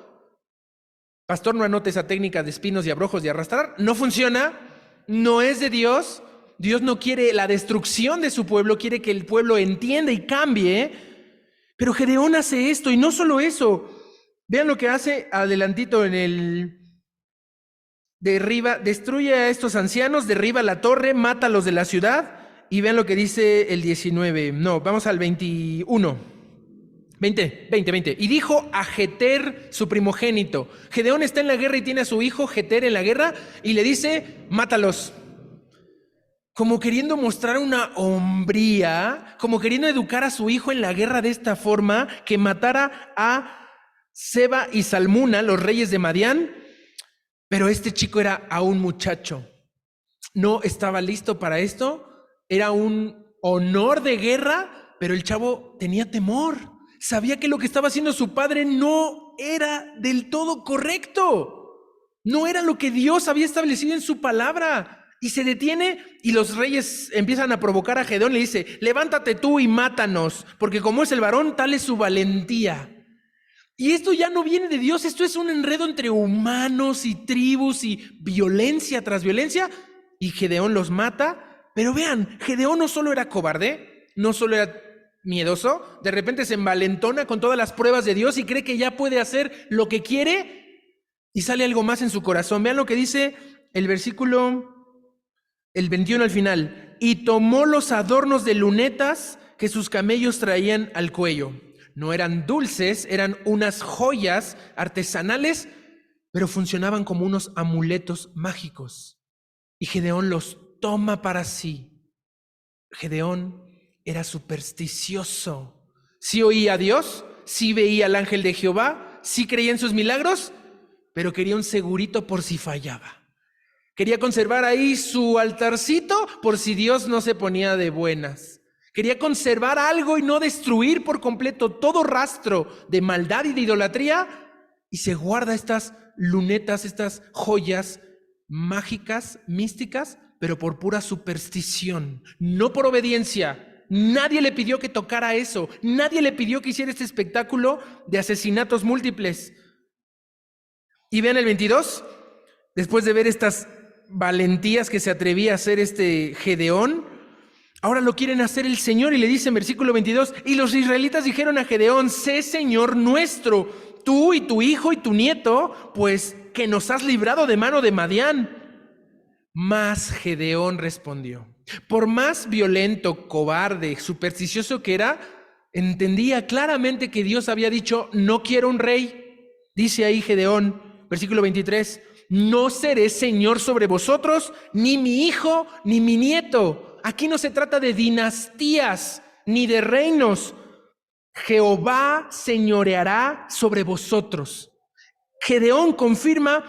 pastor, no anote esa técnica de espinos y abrojos y arrastrar, no funciona, no es de Dios. Dios no quiere la destrucción de su pueblo, quiere que el pueblo entienda y cambie. Pero Gedeón hace esto y no solo eso. Vean lo que hace adelantito derriba, destruye a estos ancianos, derriba la torre, mata a los de la ciudad. Y vean lo que dice el 19. No, vamos al 21. 20. Y dijo a Jeter, su primogénito. Gedeón está en la guerra y tiene a su hijo Jeter en la guerra y le dice, mátalos. Como queriendo mostrar una hombría, como queriendo educar a su hijo en la guerra de esta forma, que matara a Seba y Salmuna, los reyes de Madián. Pero este chico era aún muchacho. No estaba listo para esto. Era un honor de guerra, pero el chavo tenía temor. Sabía que lo que estaba haciendo su padre no era del todo correcto. No era lo que Dios había establecido en su palabra. Y se detiene y los reyes empiezan a provocar a Gedeón. Le dice, levántate tú y mátanos, porque como es el varón, tal es su valentía. Y esto ya no viene de Dios. Esto es un enredo entre humanos y tribus y violencia tras violencia. Y Gedeón los mata. Pero vean, Gedeón no solo era cobarde, no solo era miedoso, de repente se envalentona con todas las pruebas de Dios y cree que ya puede hacer lo que quiere y sale algo más en su corazón. Vean lo que dice el versículo, el 21 al final. Y tomó los adornos de lunetas que sus camellos traían al cuello. No eran dulces, eran unas joyas artesanales, pero funcionaban como unos amuletos mágicos. Y Gedeón los toma para sí. Gedeón era supersticioso. Sí oía a Dios, sí veía al ángel de Jehová, sí creía en sus milagros, pero quería un segurito por si fallaba. Quería conservar ahí su altarcito por si Dios no se ponía de buenas. Quería conservar algo y no destruir por completo todo rastro de maldad y de idolatría, y se guarda estas lunetas, estas joyas mágicas, místicas, pero por pura superstición, no por obediencia. Nadie le pidió que tocara eso, nadie le pidió que hiciera este espectáculo de asesinatos múltiples. Y vean el 22, después de ver estas valentías que se atrevía a hacer este Gedeón, ahora lo quieren hacer el Señor y le dice en versículo 22, y los israelitas dijeron a Gedeón, sé Señor nuestro, tú y tu hijo y tu nieto, pues que nos has librado de mano de Madián. Mas Gedeón respondió, por más violento, cobarde, supersticioso que era, entendía claramente que Dios había dicho, no quiero un rey. Dice ahí Gedeón, versículo 23, no seré Señor sobre vosotros, ni mi hijo, ni mi nieto. Aquí no se trata de dinastías, ni de reinos. Jehová señoreará sobre vosotros. Gedeón confirma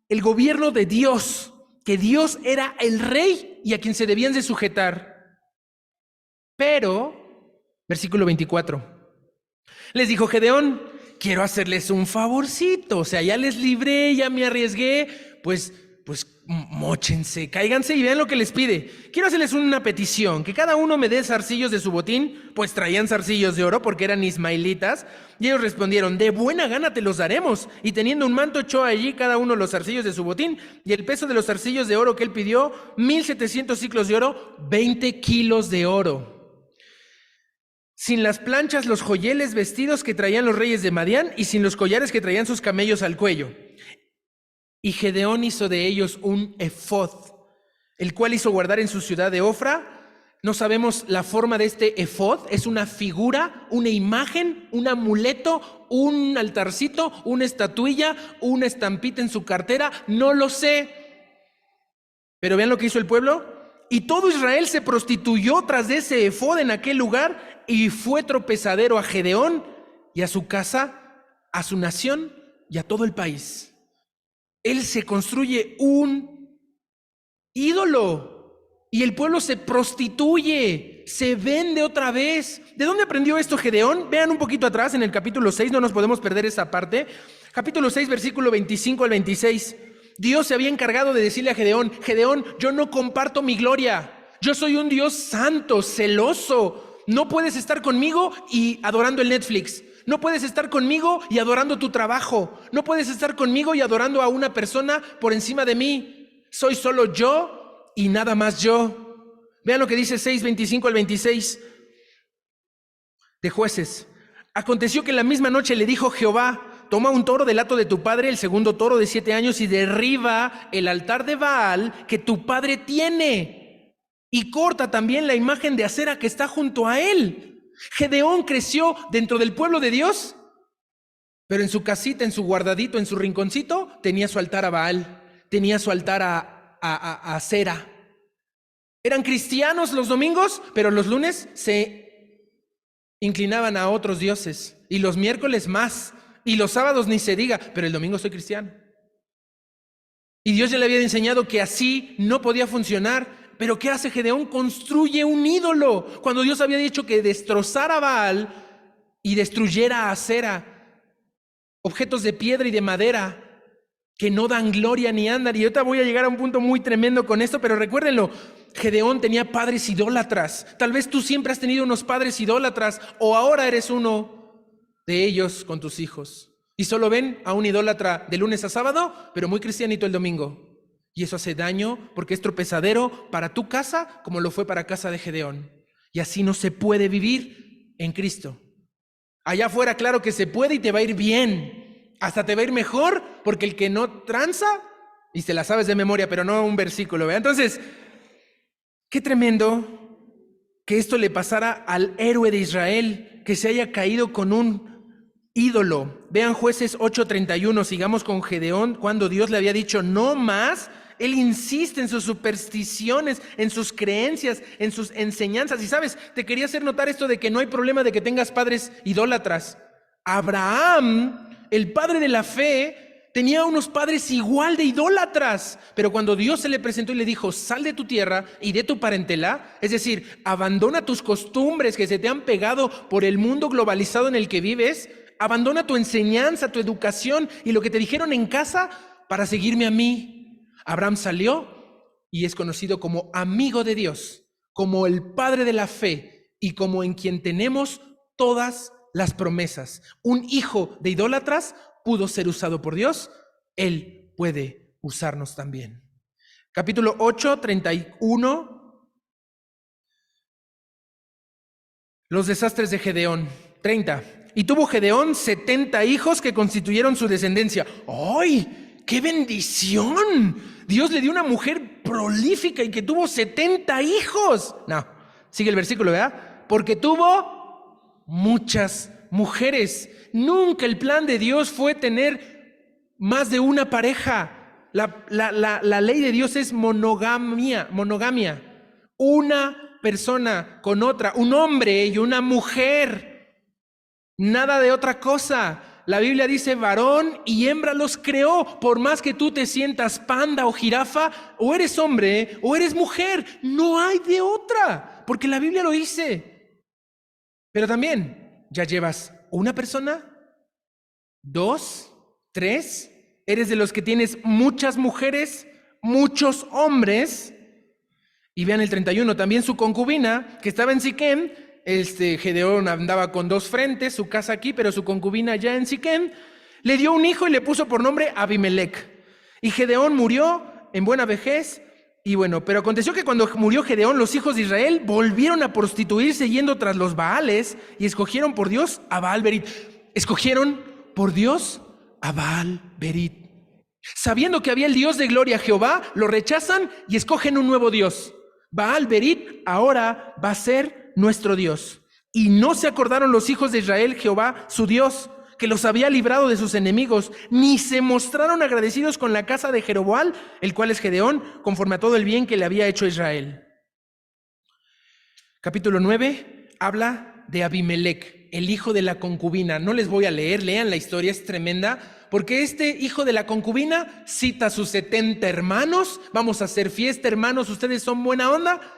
el gobierno de Dios, que Dios era el rey y a quien se debían de sujetar. Pero, versículo 24, les dijo Gedeón, quiero hacerles un favorcito, o sea, ya les libré, ya me arriesgué, pues móchense, cáiganse y vean lo que les pide. Quiero hacerles una petición, que cada uno me dé zarcillos de su botín, pues traían zarcillos de oro porque eran ismaelitas, y ellos respondieron, de buena gana te los daremos, y teniendo un manto echó allí cada uno los zarcillos de su botín, y el peso de los zarcillos de oro que él pidió, 1,700 siclos de oro, 20 kilos de oro. Sin las planchas, los joyeles vestidos que traían los reyes de Madián, y sin los collares que traían sus camellos al cuello. Y Gedeón hizo de ellos un efod, el cual hizo guardar en su ciudad de Ofra. No sabemos la forma de este efod, es una figura, una imagen, un amuleto, un altarcito, una estatuilla, una estampita en su cartera, no lo sé. Pero vean lo que hizo el pueblo. Y todo Israel se prostituyó tras de ese efod en aquel lugar y fue tropezadero a Gedeón y a su casa, a su nación y a todo el país. Él se construye un ídolo y el pueblo se prostituye, se vende otra vez. ¿De dónde aprendió esto Gedeón? Vean un poquito atrás en el capítulo 6, no nos podemos perder esa parte. Capítulo 6, versículo 25 al 26. Dios se había encargado de decirle a Gedeón, Gedeón, yo no comparto mi gloria. Yo soy un Dios santo, celoso. No puedes estar conmigo y adorando el Netflix. No puedes estar conmigo y adorando tu trabajo. No puedes estar conmigo y adorando a una persona por encima de mí. Soy solo yo y nada más yo. Vean lo que dice 6, 25 al 26 de Jueces. Aconteció que la misma noche le dijo Jehová, toma un toro del hato de tu padre, el segundo toro de 7 años, y derriba el altar de Baal que tu padre tiene. Y corta también la imagen de Acera que está junto a él. Gedeón creció dentro del pueblo de Dios, pero en su casita, en su guardadito, en su rinconcito, tenía su altar a Baal, tenía su altar a Acera. Eran cristianos los domingos, pero los lunes se inclinaban a otros dioses, y los miércoles más, y los sábados ni se diga, pero el domingo soy cristiano. Y Dios ya le había enseñado que así no podía funcionar. Pero ¿qué hace Gedeón? Construye un ídolo. Cuando Dios había dicho que destrozara a Baal y destruyera a Acera, objetos de piedra y de madera que no dan gloria ni andan. Y ahorita voy a llegar a un punto muy tremendo con esto, pero recuérdenlo, Gedeón tenía padres idólatras. Tal vez tú siempre has tenido unos padres idólatras o ahora eres uno de ellos con tus hijos. Y solo ven a un idólatra de lunes a sábado, pero muy cristianito el domingo. Y eso hace daño porque es tropezadero para tu casa como lo fue para casa de Gedeón. Y así no se puede vivir en Cristo. Allá afuera, claro que se puede y te va a ir bien. Hasta te va a ir mejor, porque el que no tranza, y te la sabes de memoria, pero no un versículo, ¿verdad? Entonces, qué tremendo que esto le pasara al héroe de Israel, que se haya caído con un ídolo. Vean Jueces 8:31, sigamos con Gedeón, cuando Dios le había dicho no más. Él insiste en sus supersticiones, en sus creencias, en sus enseñanzas. Y sabes, te quería hacer notar esto de que no hay problema de que tengas padres idólatras. Abraham, el padre de la fe, tenía unos padres igual de idólatras, pero cuando Dios se le presentó y le dijo, sal de tu tierra y de tu parentela, es decir, abandona tus costumbres que se te han pegado por el mundo globalizado en el que vives, abandona tu enseñanza, tu educación y lo que te dijeron en casa para seguirme a mí. Abraham salió y es conocido como amigo de Dios, como el padre de la fe y como en quien tenemos todas las promesas. Un hijo de idólatras pudo ser usado por Dios, Él puede usarnos también. Capítulo 8, 31. Los desastres de Gedeón. 30. Y tuvo Gedeón 70 hijos que constituyeron su descendencia. ¡Ay! ¡Qué bendición! Dios le dio una mujer prolífica y que tuvo 70 hijos. No, sigue el versículo, ¿verdad? Porque tuvo muchas mujeres. Nunca el plan de Dios fue tener más de una pareja. La ley de Dios es monogamia. Una persona con otra, un hombre y una mujer. Nada de otra cosa. La Biblia dice varón y hembra los creó. Por más que tú te sientas panda o jirafa, o eres hombre o eres mujer. No hay de otra, porque la Biblia lo dice. Pero también, ya llevas una persona, 2, 3, eres de los que tienes muchas mujeres, muchos hombres. Y vean el 31, también su concubina, que estaba en Siquem. Gedeón andaba con 2 frentes, su casa aquí, pero su concubina ya en Siquem, le dio un hijo y le puso por nombre Abimelec. Y Gedeón murió en buena vejez. Y bueno, pero aconteció que cuando murió Gedeón, los hijos de Israel volvieron a prostituirse yendo tras los Baales y escogieron por Dios a Baal-Berit. Escogieron por Dios a Baal-Berit. Sabiendo que había el Dios de gloria, Jehová, lo rechazan y escogen un nuevo Dios. Baal-Berit ahora va a ser nuestro Dios. Y no se acordaron los hijos de Israel, Jehová, su Dios, que los había librado de sus enemigos, ni se mostraron agradecidos con la casa de Jeroboam, el cual es Gedeón, conforme a todo el bien que le había hecho Israel. Capítulo 9 habla de Abimelec, el hijo de la concubina. No les voy a leer, lean la historia, es tremenda, porque este hijo de la concubina cita a sus 70 hermanos, vamos a hacer fiesta, hermanos, ustedes son buena onda,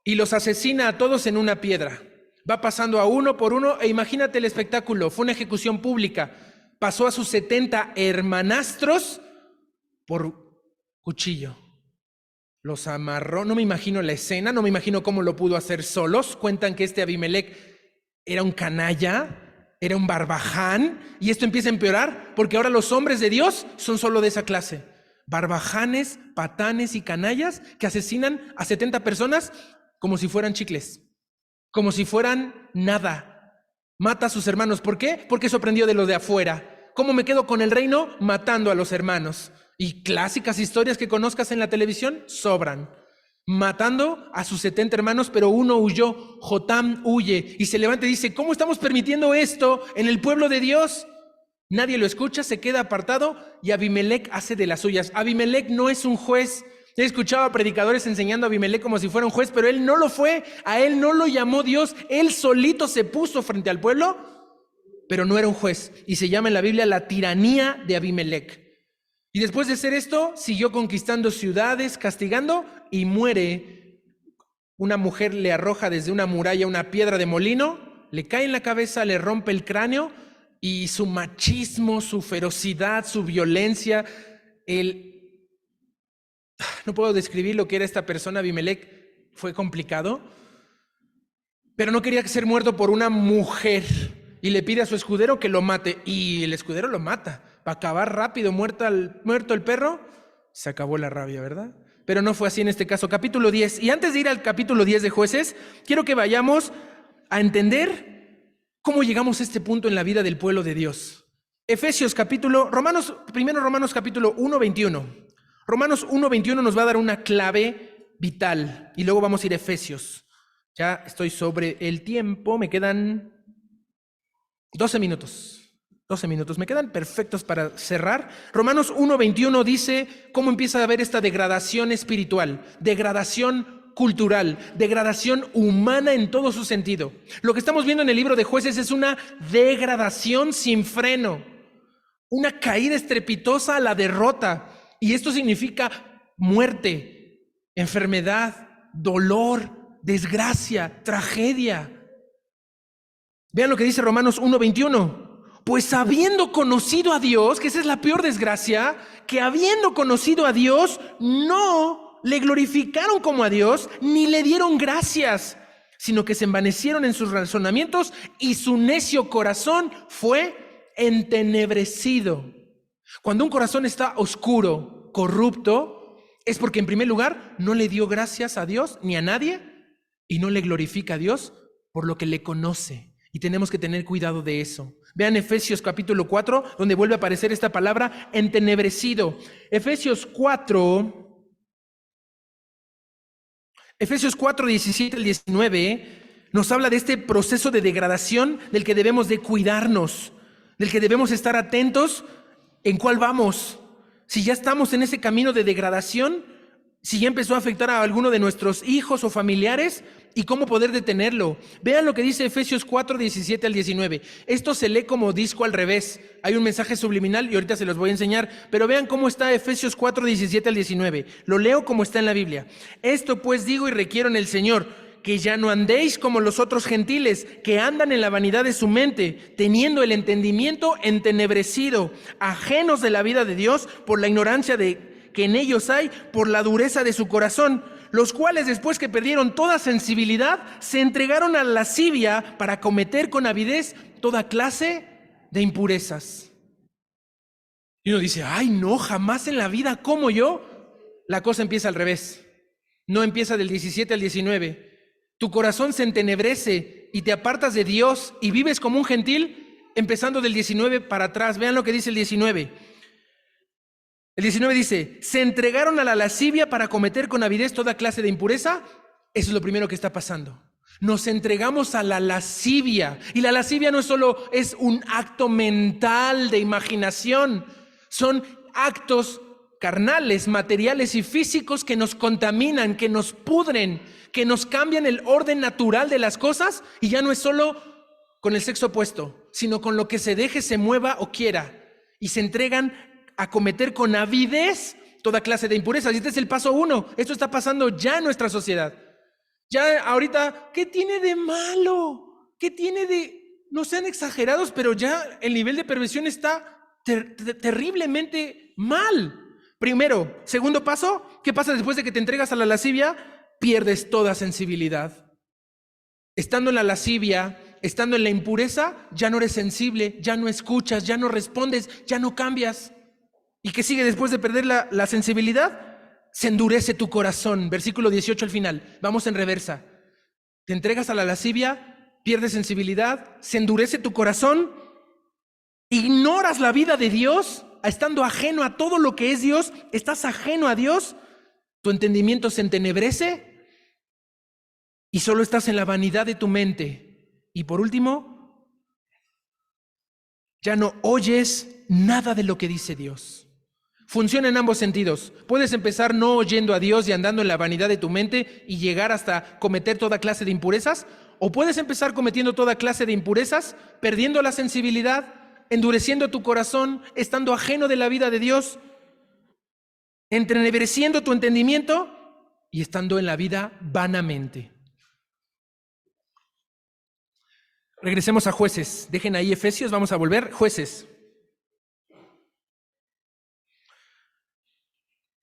y los asesina a todos en una piedra. Va pasando a uno por uno e imagínate el espectáculo, fue una ejecución pública. Pasó a sus 70 hermanastros por cuchillo. Los amarró, no me imagino la escena, no me imagino cómo lo pudo hacer solos. Cuentan que este Abimelec era un canalla, era un barbaján, y esto empieza a empeorar porque ahora los hombres de Dios son solo de esa clase. Barbajanes, patanes y canallas que asesinan a 70 personas como si fueran chicles. Como si fueran nada. Mata a sus hermanos. ¿Por qué? Porque eso aprendió de los de afuera. ¿Cómo me quedo con el reino? Matando a los hermanos. Y clásicas historias que conozcas en la televisión sobran. Matando a sus 70 hermanos, pero uno huyó. Jotam huye y se levanta y dice, ¿cómo estamos permitiendo esto en el pueblo de Dios? Nadie lo escucha, se queda apartado y Abimelec hace de las suyas. Abimelec no es un juez. He escuchado a predicadores enseñando a Abimelec como si fuera un juez, pero él no lo fue, a él no lo llamó Dios, él solito se puso frente al pueblo, pero no era un juez, y se llama en la Biblia la tiranía de Abimelec. Y después de hacer esto, siguió conquistando ciudades, castigando, y muere. Una mujer le arroja desde una muralla una piedra de molino, le cae en la cabeza, le rompe el cráneo, y su machismo, su ferocidad, su violencia, no puedo describir lo que era esta persona. Abimelec fue complicado, pero no quería ser muerto por una mujer y le pide a su escudero que lo mate y el escudero lo mata para acabar rápido. Muerto el perro, se acabó la rabia, ¿verdad? pero no fue así en este caso. Capítulo 10. Y antes de ir al capítulo 10 de Jueces, quiero que vayamos a entender cómo llegamos a este punto en la vida del pueblo de Dios. Primero Romanos capítulo 1, 21. Romanos 1, 21 nos va a dar una clave vital y luego vamos a ir a Efesios. Ya estoy sobre el tiempo, me quedan 12 minutos. 12 minutos, me quedan perfectos para cerrar. Romanos 1, 21 dice cómo empieza a haber esta degradación espiritual, degradación cultural, degradación humana en todo su sentido. Lo que estamos viendo en el libro de Jueces es una degradación sin freno, una caída estrepitosa a la derrota. Y esto significa muerte, enfermedad, dolor, desgracia, tragedia. Vean lo que dice Romanos 1:21. Pues habiendo conocido a Dios, que esa es la peor desgracia, que habiendo conocido a Dios, no le glorificaron como a Dios, ni le dieron gracias, sino que se envanecieron en sus razonamientos y su necio corazón fue entenebrecido. Cuando un corazón está oscuro, corrupto, es porque en primer lugar no le dio gracias a Dios ni a nadie y no le glorifica a Dios por lo que le conoce. Y tenemos que tener cuidado de eso. Vean Efesios capítulo 4, donde vuelve a aparecer esta palabra entenebrecido. Efesios 4, 17 al 19, nos habla de este proceso de degradación del que debemos de cuidarnos, del que debemos estar atentos en cuál vamos. Si ya estamos en ese camino de degradación, si ya empezó a afectar a alguno de nuestros hijos o familiares, y cómo poder detenerlo. Vean lo que dice Efesios 4, 17 al 19. Esto se lee como disco al revés. Hay un mensaje subliminal y ahorita se los voy a enseñar, pero vean cómo está Efesios 4, 17 al 19. Lo leo como está en la Biblia. Esto pues digo y requiero en el Señor, que ya no andéis como los otros gentiles, que andan en la vanidad de su mente, teniendo el entendimiento entenebrecido, ajenos de la vida de Dios por la ignorancia que en ellos hay, por la dureza de su corazón, los cuales después que perdieron toda sensibilidad, se entregaron a la lascivia para cometer con avidez toda clase de impurezas. Y uno dice, ay no, jamás en la vida como yo. La cosa empieza al revés. No empieza del 17 al 19. Tu corazón se entenebrece y te apartas de Dios y vives como un gentil, empezando del 19 para atrás. Vean lo que dice el 19. El 19 dice, se entregaron a la lascivia para cometer con avidez toda clase de impureza. Eso es lo primero que está pasando. Nos entregamos a la lascivia. Y la lascivia no solo es un acto mental de imaginación. Son actos carnales, materiales y físicos que nos contaminan, que nos pudren, que nos cambian el orden natural de las cosas. Y ya no es solo con el sexo opuesto, sino con lo que se deje, se mueva o quiera. Y se entregan a cometer con avidez toda clase de impurezas. Y este es el paso 1. Esto está pasando ya en nuestra sociedad. Ya ahorita, ¿qué tiene de malo? ¿Qué tiene de...? No sean exagerados, pero ya el nivel de perversión está terriblemente mal. Primero. Segundo paso, ¿qué pasa después de que te entregas a la lascivia? Pierdes toda sensibilidad. Estando en la lascivia, estando en la impureza, ya no eres sensible, ya no escuchas, ya no respondes, ya no cambias. ¿Y qué sigue después de perder la sensibilidad? Se endurece tu corazón. Versículo 18 al final. Vamos en reversa. Te entregas a la lascivia, pierdes sensibilidad, se endurece tu corazón, ignoras la vida de Dios, estando ajeno a todo lo que es Dios, estás ajeno a Dios, tu entendimiento se entenebrece y solo estás en la vanidad de tu mente. Y por último, ya no oyes nada de lo que dice Dios. Funciona en ambos sentidos. Puedes empezar no oyendo a Dios y andando en la vanidad de tu mente y llegar hasta cometer toda clase de impurezas, o puedes empezar cometiendo toda clase de impurezas, perdiendo la sensibilidad, endureciendo tu corazón, estando ajeno de la vida de Dios, entenebreciendo tu entendimiento y estando en la vida vanamente. Regresemos a Jueces. Dejen ahí Efesios, vamos a volver. Jueces.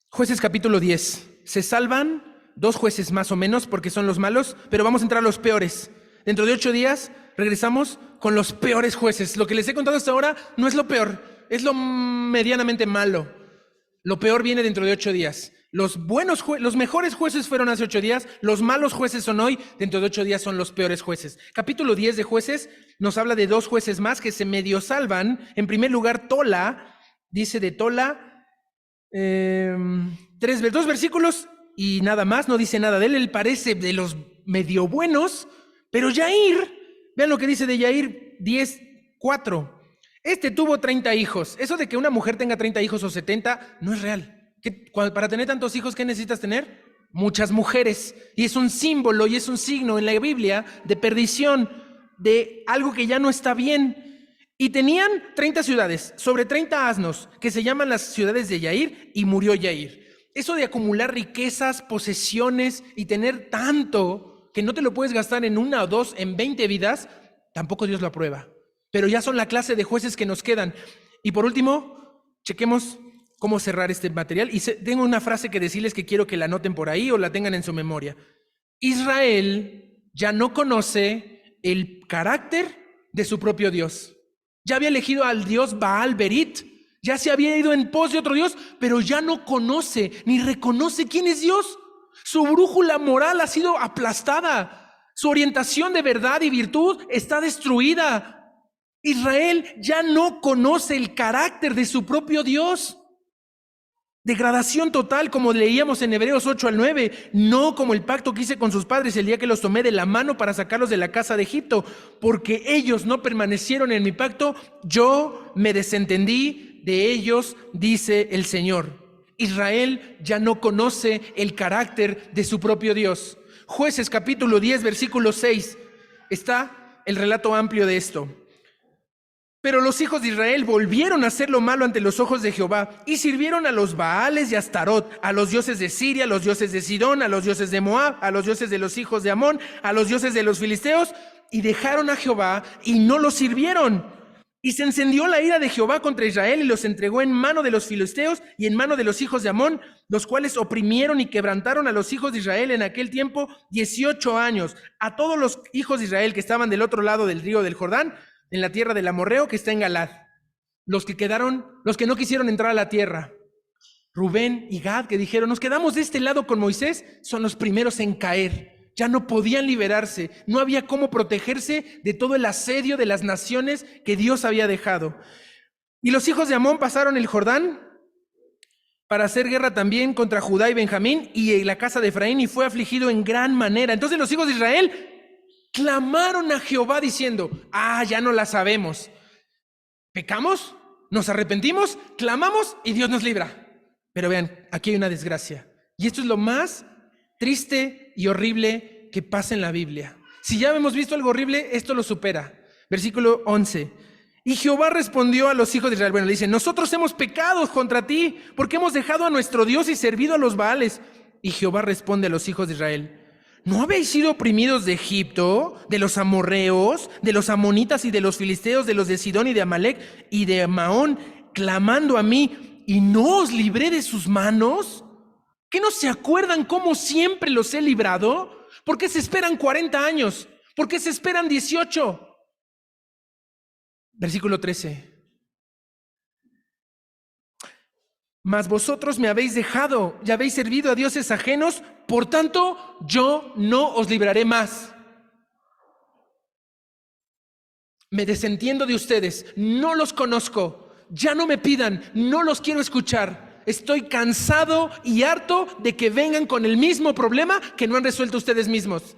Jueces capítulo 10. Se salvan 2 jueces más o menos porque son los malos, pero vamos a entrar a los peores. Dentro de 8 días regresamos con los peores jueces. Lo que les he contado hasta ahora no es lo peor, es lo medianamente malo. Lo peor viene dentro de 8 días. los mejores jueces fueron hace 8 días, los malos jueces son hoy, dentro de 8 días son los peores jueces. Capítulo 10 de Jueces nos habla de 2 jueces más que se medio salvan. En primer lugar, Tola, dice de Tola, 2 versículos y nada más, no dice nada de él. Él parece de los medio buenos, pero Yair, vean lo que dice de Yair 10:4. Este tuvo 30 hijos. Eso de que una mujer tenga 30 hijos o 70 no es real. Para tener tantos hijos, ¿qué necesitas tener? Muchas mujeres. Y es un símbolo y es un signo en la Biblia de perdición, de algo que ya no está bien. Y tenían 30 ciudades, sobre 30 asnos, que se llaman las ciudades de Yair, y murió Yair. Eso de acumular riquezas, posesiones y tener tanto que no te lo puedes gastar en 1 o 2, en 20 vidas, tampoco Dios lo aprueba. Pero ya son la clase de jueces que nos quedan. Y por último, chequemos cómo cerrar este material. Y tengo una frase que decirles que quiero que la anoten por ahí o la tengan en su memoria. Israel ya no conoce el carácter de su propio Dios. Ya había elegido al Dios Baal Berit, ya se había ido en pos de otro Dios, pero ya no conoce ni reconoce quién es Dios. Su brújula moral ha sido aplastada. Su orientación de verdad y virtud está destruida. Israel ya no conoce el carácter de su propio Dios. Degradación total, como leíamos en Hebreos 8-9, no como el pacto que hice con sus padres el día que los tomé de la mano para sacarlos de la casa de Egipto, porque ellos no permanecieron en mi pacto, yo me desentendí de ellos, dice el Señor. Israel ya no conoce el carácter de su propio Dios. Jueces capítulo 10, versículo 6, está el relato amplio de esto. Pero los hijos de Israel volvieron a hacer lo malo ante los ojos de Jehová y sirvieron a los Baales y a Astarot, a los dioses de Siria, a los dioses de Sidón, a los dioses de Moab, a los dioses de los hijos de Amón, a los dioses de los filisteos, y dejaron a Jehová y no los sirvieron. Y se encendió la ira de Jehová contra Israel y los entregó en mano de los filisteos y en mano de los hijos de Amón, los cuales oprimieron y quebrantaron a los hijos de Israel en aquel tiempo 18 años. A todos los hijos de Israel que estaban del otro lado del río del Jordán, en la tierra del amorreo que está en Galad. Los que no quisieron entrar a la tierra, Rubén y Gad, que dijeron, nos quedamos de este lado con Moisés, son los primeros en caer. Ya no podían liberarse, no había cómo protegerse de todo el asedio de las naciones que Dios había dejado. Y los hijos de Amón pasaron el Jordán para hacer guerra también contra Judá y Benjamín y la casa de Efraín, y fue afligido en gran manera. Entonces los hijos de Israel clamaron a Jehová diciendo, ya no la sabemos. ¿Pecamos? ¿Nos arrepentimos? Clamamos y Dios nos libra. Pero vean, aquí hay una desgracia. Y esto es lo más triste y horrible que pasa en la Biblia. Si ya hemos visto algo horrible, esto lo supera. Versículo 11. Y Jehová respondió a los hijos de Israel. Bueno, le dice, nosotros hemos pecado contra ti, porque hemos dejado a nuestro Dios y servido a los Baales. Y Jehová responde a los hijos de Israel, ¿no habéis sido oprimidos de Egipto, de los amorreos, de los amonitas y de los filisteos, de los de Sidón y de Amalec y de Maón, clamando a mí, y no os libré de sus manos? ¿Qué no se acuerdan cómo siempre los he librado? ¿Por qué se esperan 40 años? ¿Por qué se esperan 18? Versículo 13. Mas vosotros me habéis dejado y habéis servido a dioses ajenos, por tanto, yo no os libraré más. Me desentiendo de ustedes, no los conozco, ya no me pidan, no los quiero escuchar. Estoy cansado y harto de que vengan con el mismo problema que no han resuelto ustedes mismos.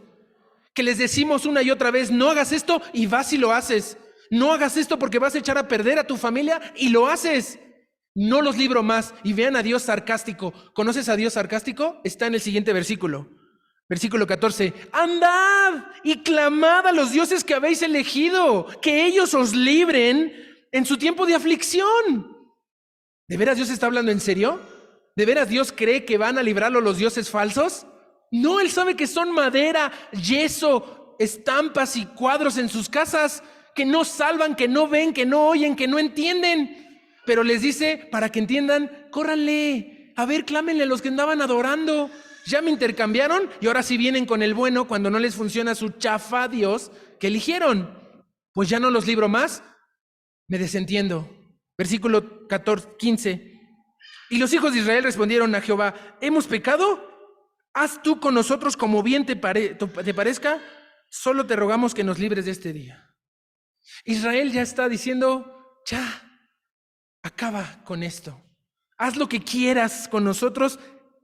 Que les decimos una y otra vez, no hagas esto y vas y lo haces. No hagas esto porque vas a echar a perder a tu familia y lo haces. No los libro más. Y vean a Dios sarcástico. ¿Conoces a Dios sarcástico? Está en el siguiente versículo. Versículo 14. Andad y clamad a los dioses que habéis elegido, que ellos os libren en su tiempo de aflicción. ¿De veras Dios está hablando en serio? ¿De veras Dios cree que van a librarlo los dioses falsos? No, Él sabe que son madera, yeso, estampas y cuadros en sus casas, que no salvan, que no ven, que no oyen, que no entienden. Pero les dice, para que entiendan, córranle, a ver, clámenle a los que andaban adorando. Ya me intercambiaron y ahora sí vienen con el bueno cuando no les funciona su chafa Dios que eligieron. Pues ya no los libro más, me desentiendo. Versículo 15. Y los hijos de Israel respondieron a Jehová: ¿hemos pecado? Haz tú con nosotros como bien te parezca, solo te rogamos que nos libres de este día. Israel ya está diciendo: ya, acaba con esto. Haz lo que quieras con nosotros,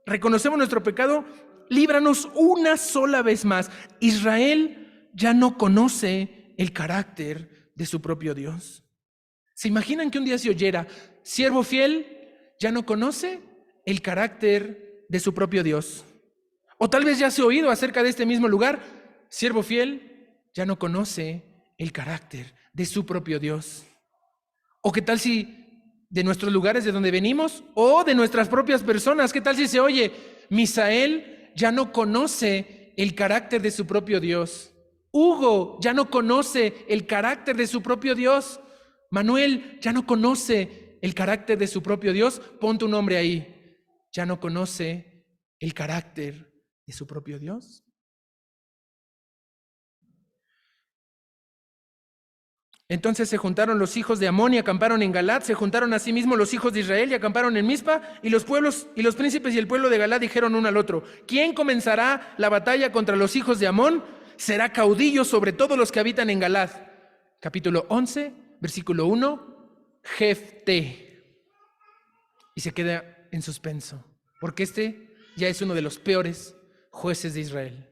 reconocemos nuestro pecado, líbranos una sola vez más. Israel ya no conoce el carácter de su propio Dios. ¿Se imaginan que un día se oyera: siervo fiel ya no conoce el carácter de su propio Dios? O tal vez ya se ha oído acerca de este mismo lugar: siervo fiel ya no conoce el carácter de su propio Dios. ¿O qué tal si de nuestros lugares de donde venimos o de nuestras propias personas, qué tal si se oye: Misael ya no conoce el carácter de su propio Dios, Hugo ya no conoce el carácter de su propio Dios, Manuel ya no conoce el carácter de su propio Dios? Pon tu nombre ahí. Ya no conoce el carácter de su propio Dios. Entonces se juntaron los hijos de Amón y acamparon en Galaad, se juntaron asimismo los hijos de Israel y acamparon en Mizpa, y los pueblos y los príncipes y el pueblo de Galaad dijeron uno al otro: ¿quién comenzará la batalla contra los hijos de Amón? Será caudillo sobre todos los que habitan en Galaad. Capítulo 11, versículo 1, Jefté. Y se queda en suspenso, porque este ya es uno de los peores jueces de Israel.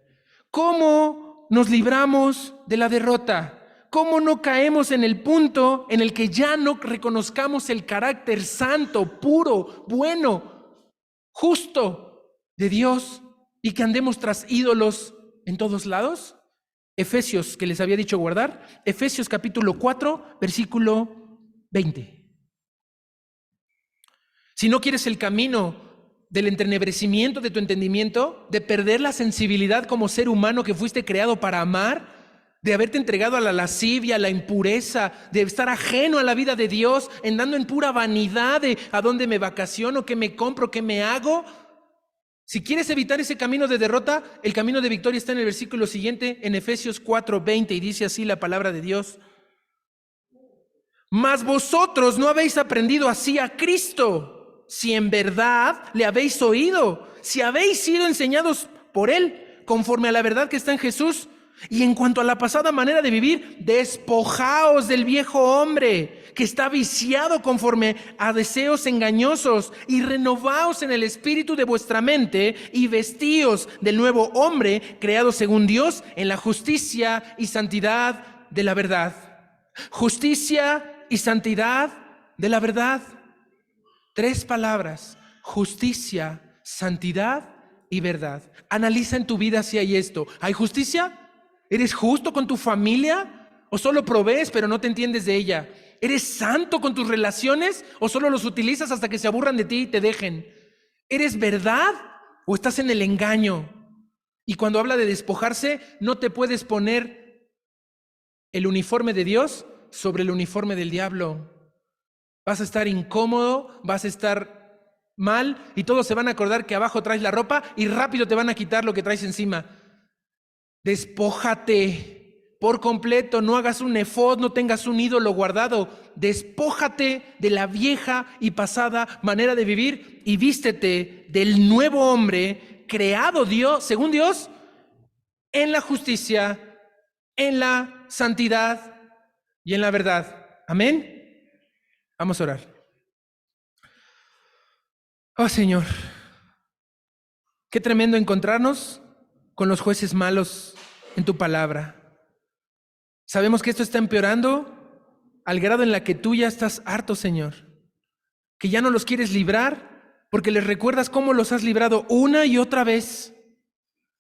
¿Cómo nos libramos de la derrota? ¿Cómo no caemos en el punto en el que ya no reconozcamos el carácter santo, puro, bueno, justo de Dios y que andemos tras ídolos en todos lados? Efesios, que les había dicho guardar, Efesios capítulo 4, versículo 20. Si no quieres el camino del entenebrecimiento de tu entendimiento, de perder la sensibilidad como ser humano que fuiste creado para amar, de haberte entregado a la lascivia, a la impureza, de estar ajeno a la vida de Dios, andando en pura vanidad de a dónde me vacaciono, qué me compro, qué me hago. Si quieres evitar ese camino de derrota, el camino de victoria está en el versículo siguiente, en Efesios 4:20, y dice así la palabra de Dios: mas vosotros no habéis aprendido así a Cristo, si en verdad le habéis oído, si habéis sido enseñados por Él, conforme a la verdad que está en Jesús. Y en cuanto a la pasada manera de vivir, despojaos del viejo hombre que está viciado conforme a deseos engañosos, y renovaos en el espíritu de vuestra mente, y vestíos del nuevo hombre creado según Dios en la justicia y santidad de la verdad. Justicia y santidad de la verdad. 3 palabras: justicia, santidad y verdad. Analiza en tu vida si hay esto. ¿Hay justicia? ¿Eres justo con tu familia? ¿O solo provees pero no te entiendes de ella? ¿Eres santo con tus relaciones? ¿O solo los utilizas hasta que se aburran de ti y te dejen? ¿Eres verdad o estás en el engaño? Y cuando habla de despojarse, no te puedes poner el uniforme de Dios sobre el uniforme del diablo. Vas a estar incómodo, vas a estar mal, y todos se van a acordar que abajo traes la ropa y rápido te van a quitar lo que traes encima. Despójate por completo, no hagas un efod, no tengas un ídolo guardado. Despójate de la vieja y pasada manera de vivir y vístete del nuevo hombre creado Dios, según Dios, en la justicia, en la santidad y en la verdad. Amén. Vamos a orar. Oh Señor, qué tremendo encontrarnos con los jueces malos en tu palabra. Sabemos que esto está empeorando al grado en la que tú ya estás harto, Señor, que ya no los quieres librar porque les recuerdas cómo los has librado una y otra vez.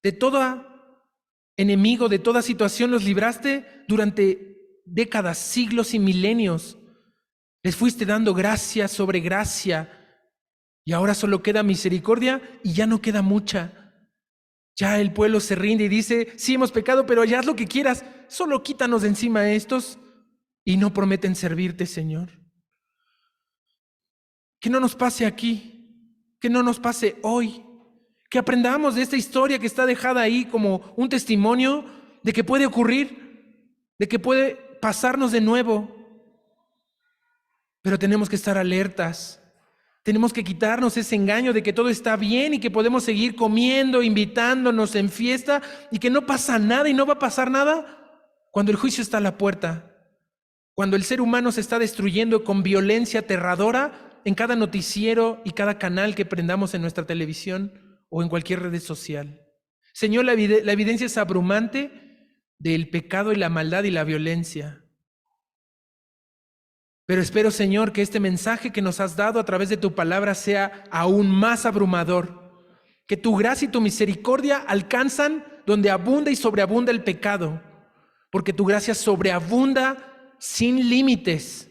De todo enemigo, de toda situación los libraste durante décadas, siglos y milenios. Les fuiste dando gracia sobre gracia, y ahora solo queda misericordia y ya no queda mucha. Ya el pueblo se rinde y dice: sí, hemos pecado, pero ya haz lo que quieras, solo quítanos de encima a estos. Y no prometen servirte, Señor. Que no nos pase aquí, que no nos pase hoy, que aprendamos de esta historia que está dejada ahí como un testimonio de que puede ocurrir, de que puede pasarnos de nuevo. Pero tenemos que estar alertas, Tenemos que quitarnos ese engaño de que todo está bien y que podemos seguir comiendo, invitándonos en fiesta y que no pasa nada y no va a pasar nada cuando el juicio está a la puerta, cuando el ser humano se está destruyendo con violencia aterradora en cada noticiero y cada canal que prendamos en nuestra televisión o en cualquier red social. Señor, la evidencia es abrumante del pecado y la maldad y la violencia. Pero espero, Señor, que este mensaje que nos has dado a través de tu palabra sea aún más abrumador, que tu gracia y tu misericordia alcanzan donde abunda y sobreabunda el pecado, porque tu gracia sobreabunda sin límites.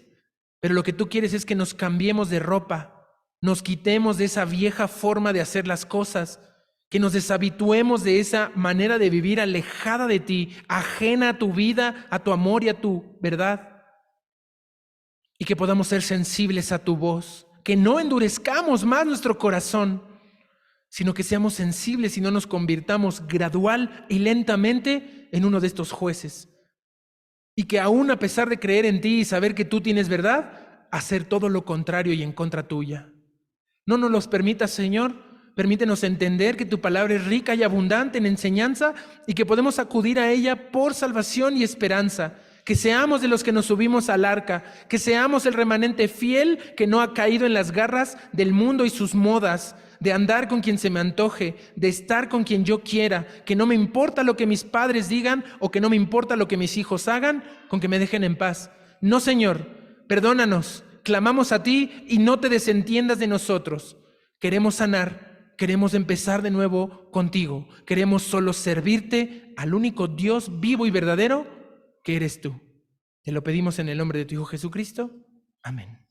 Pero lo que tú quieres es que nos cambiemos de ropa, nos quitemos de esa vieja forma de hacer las cosas, que nos deshabituemos de esa manera de vivir alejada de ti, ajena a tu vida, a tu amor y a tu verdad. Y que podamos ser sensibles a tu voz, que no endurezcamos más nuestro corazón, sino que seamos sensibles y no nos convirtamos gradual y lentamente en uno de estos jueces. Y que aún a pesar de creer en ti y saber que tú tienes verdad, hacer todo lo contrario y en contra tuya. No nos los permitas, Señor. Permítenos entender que tu palabra es rica y abundante en enseñanza y que podemos acudir a ella por salvación y esperanza. Que seamos de los que nos subimos al arca, que seamos el remanente fiel que no ha caído en las garras del mundo y sus modas, de andar con quien se me antoje, de estar con quien yo quiera, que no me importa lo que mis padres digan o que no me importa lo que mis hijos hagan, con que me dejen en paz. No, Señor, perdónanos, clamamos a ti y no te desentiendas de nosotros. Queremos sanar, queremos empezar de nuevo contigo, queremos solo servirte al único Dios vivo y verdadero que eres tú. Te lo pedimos en el nombre de tu Hijo Jesucristo. Amén.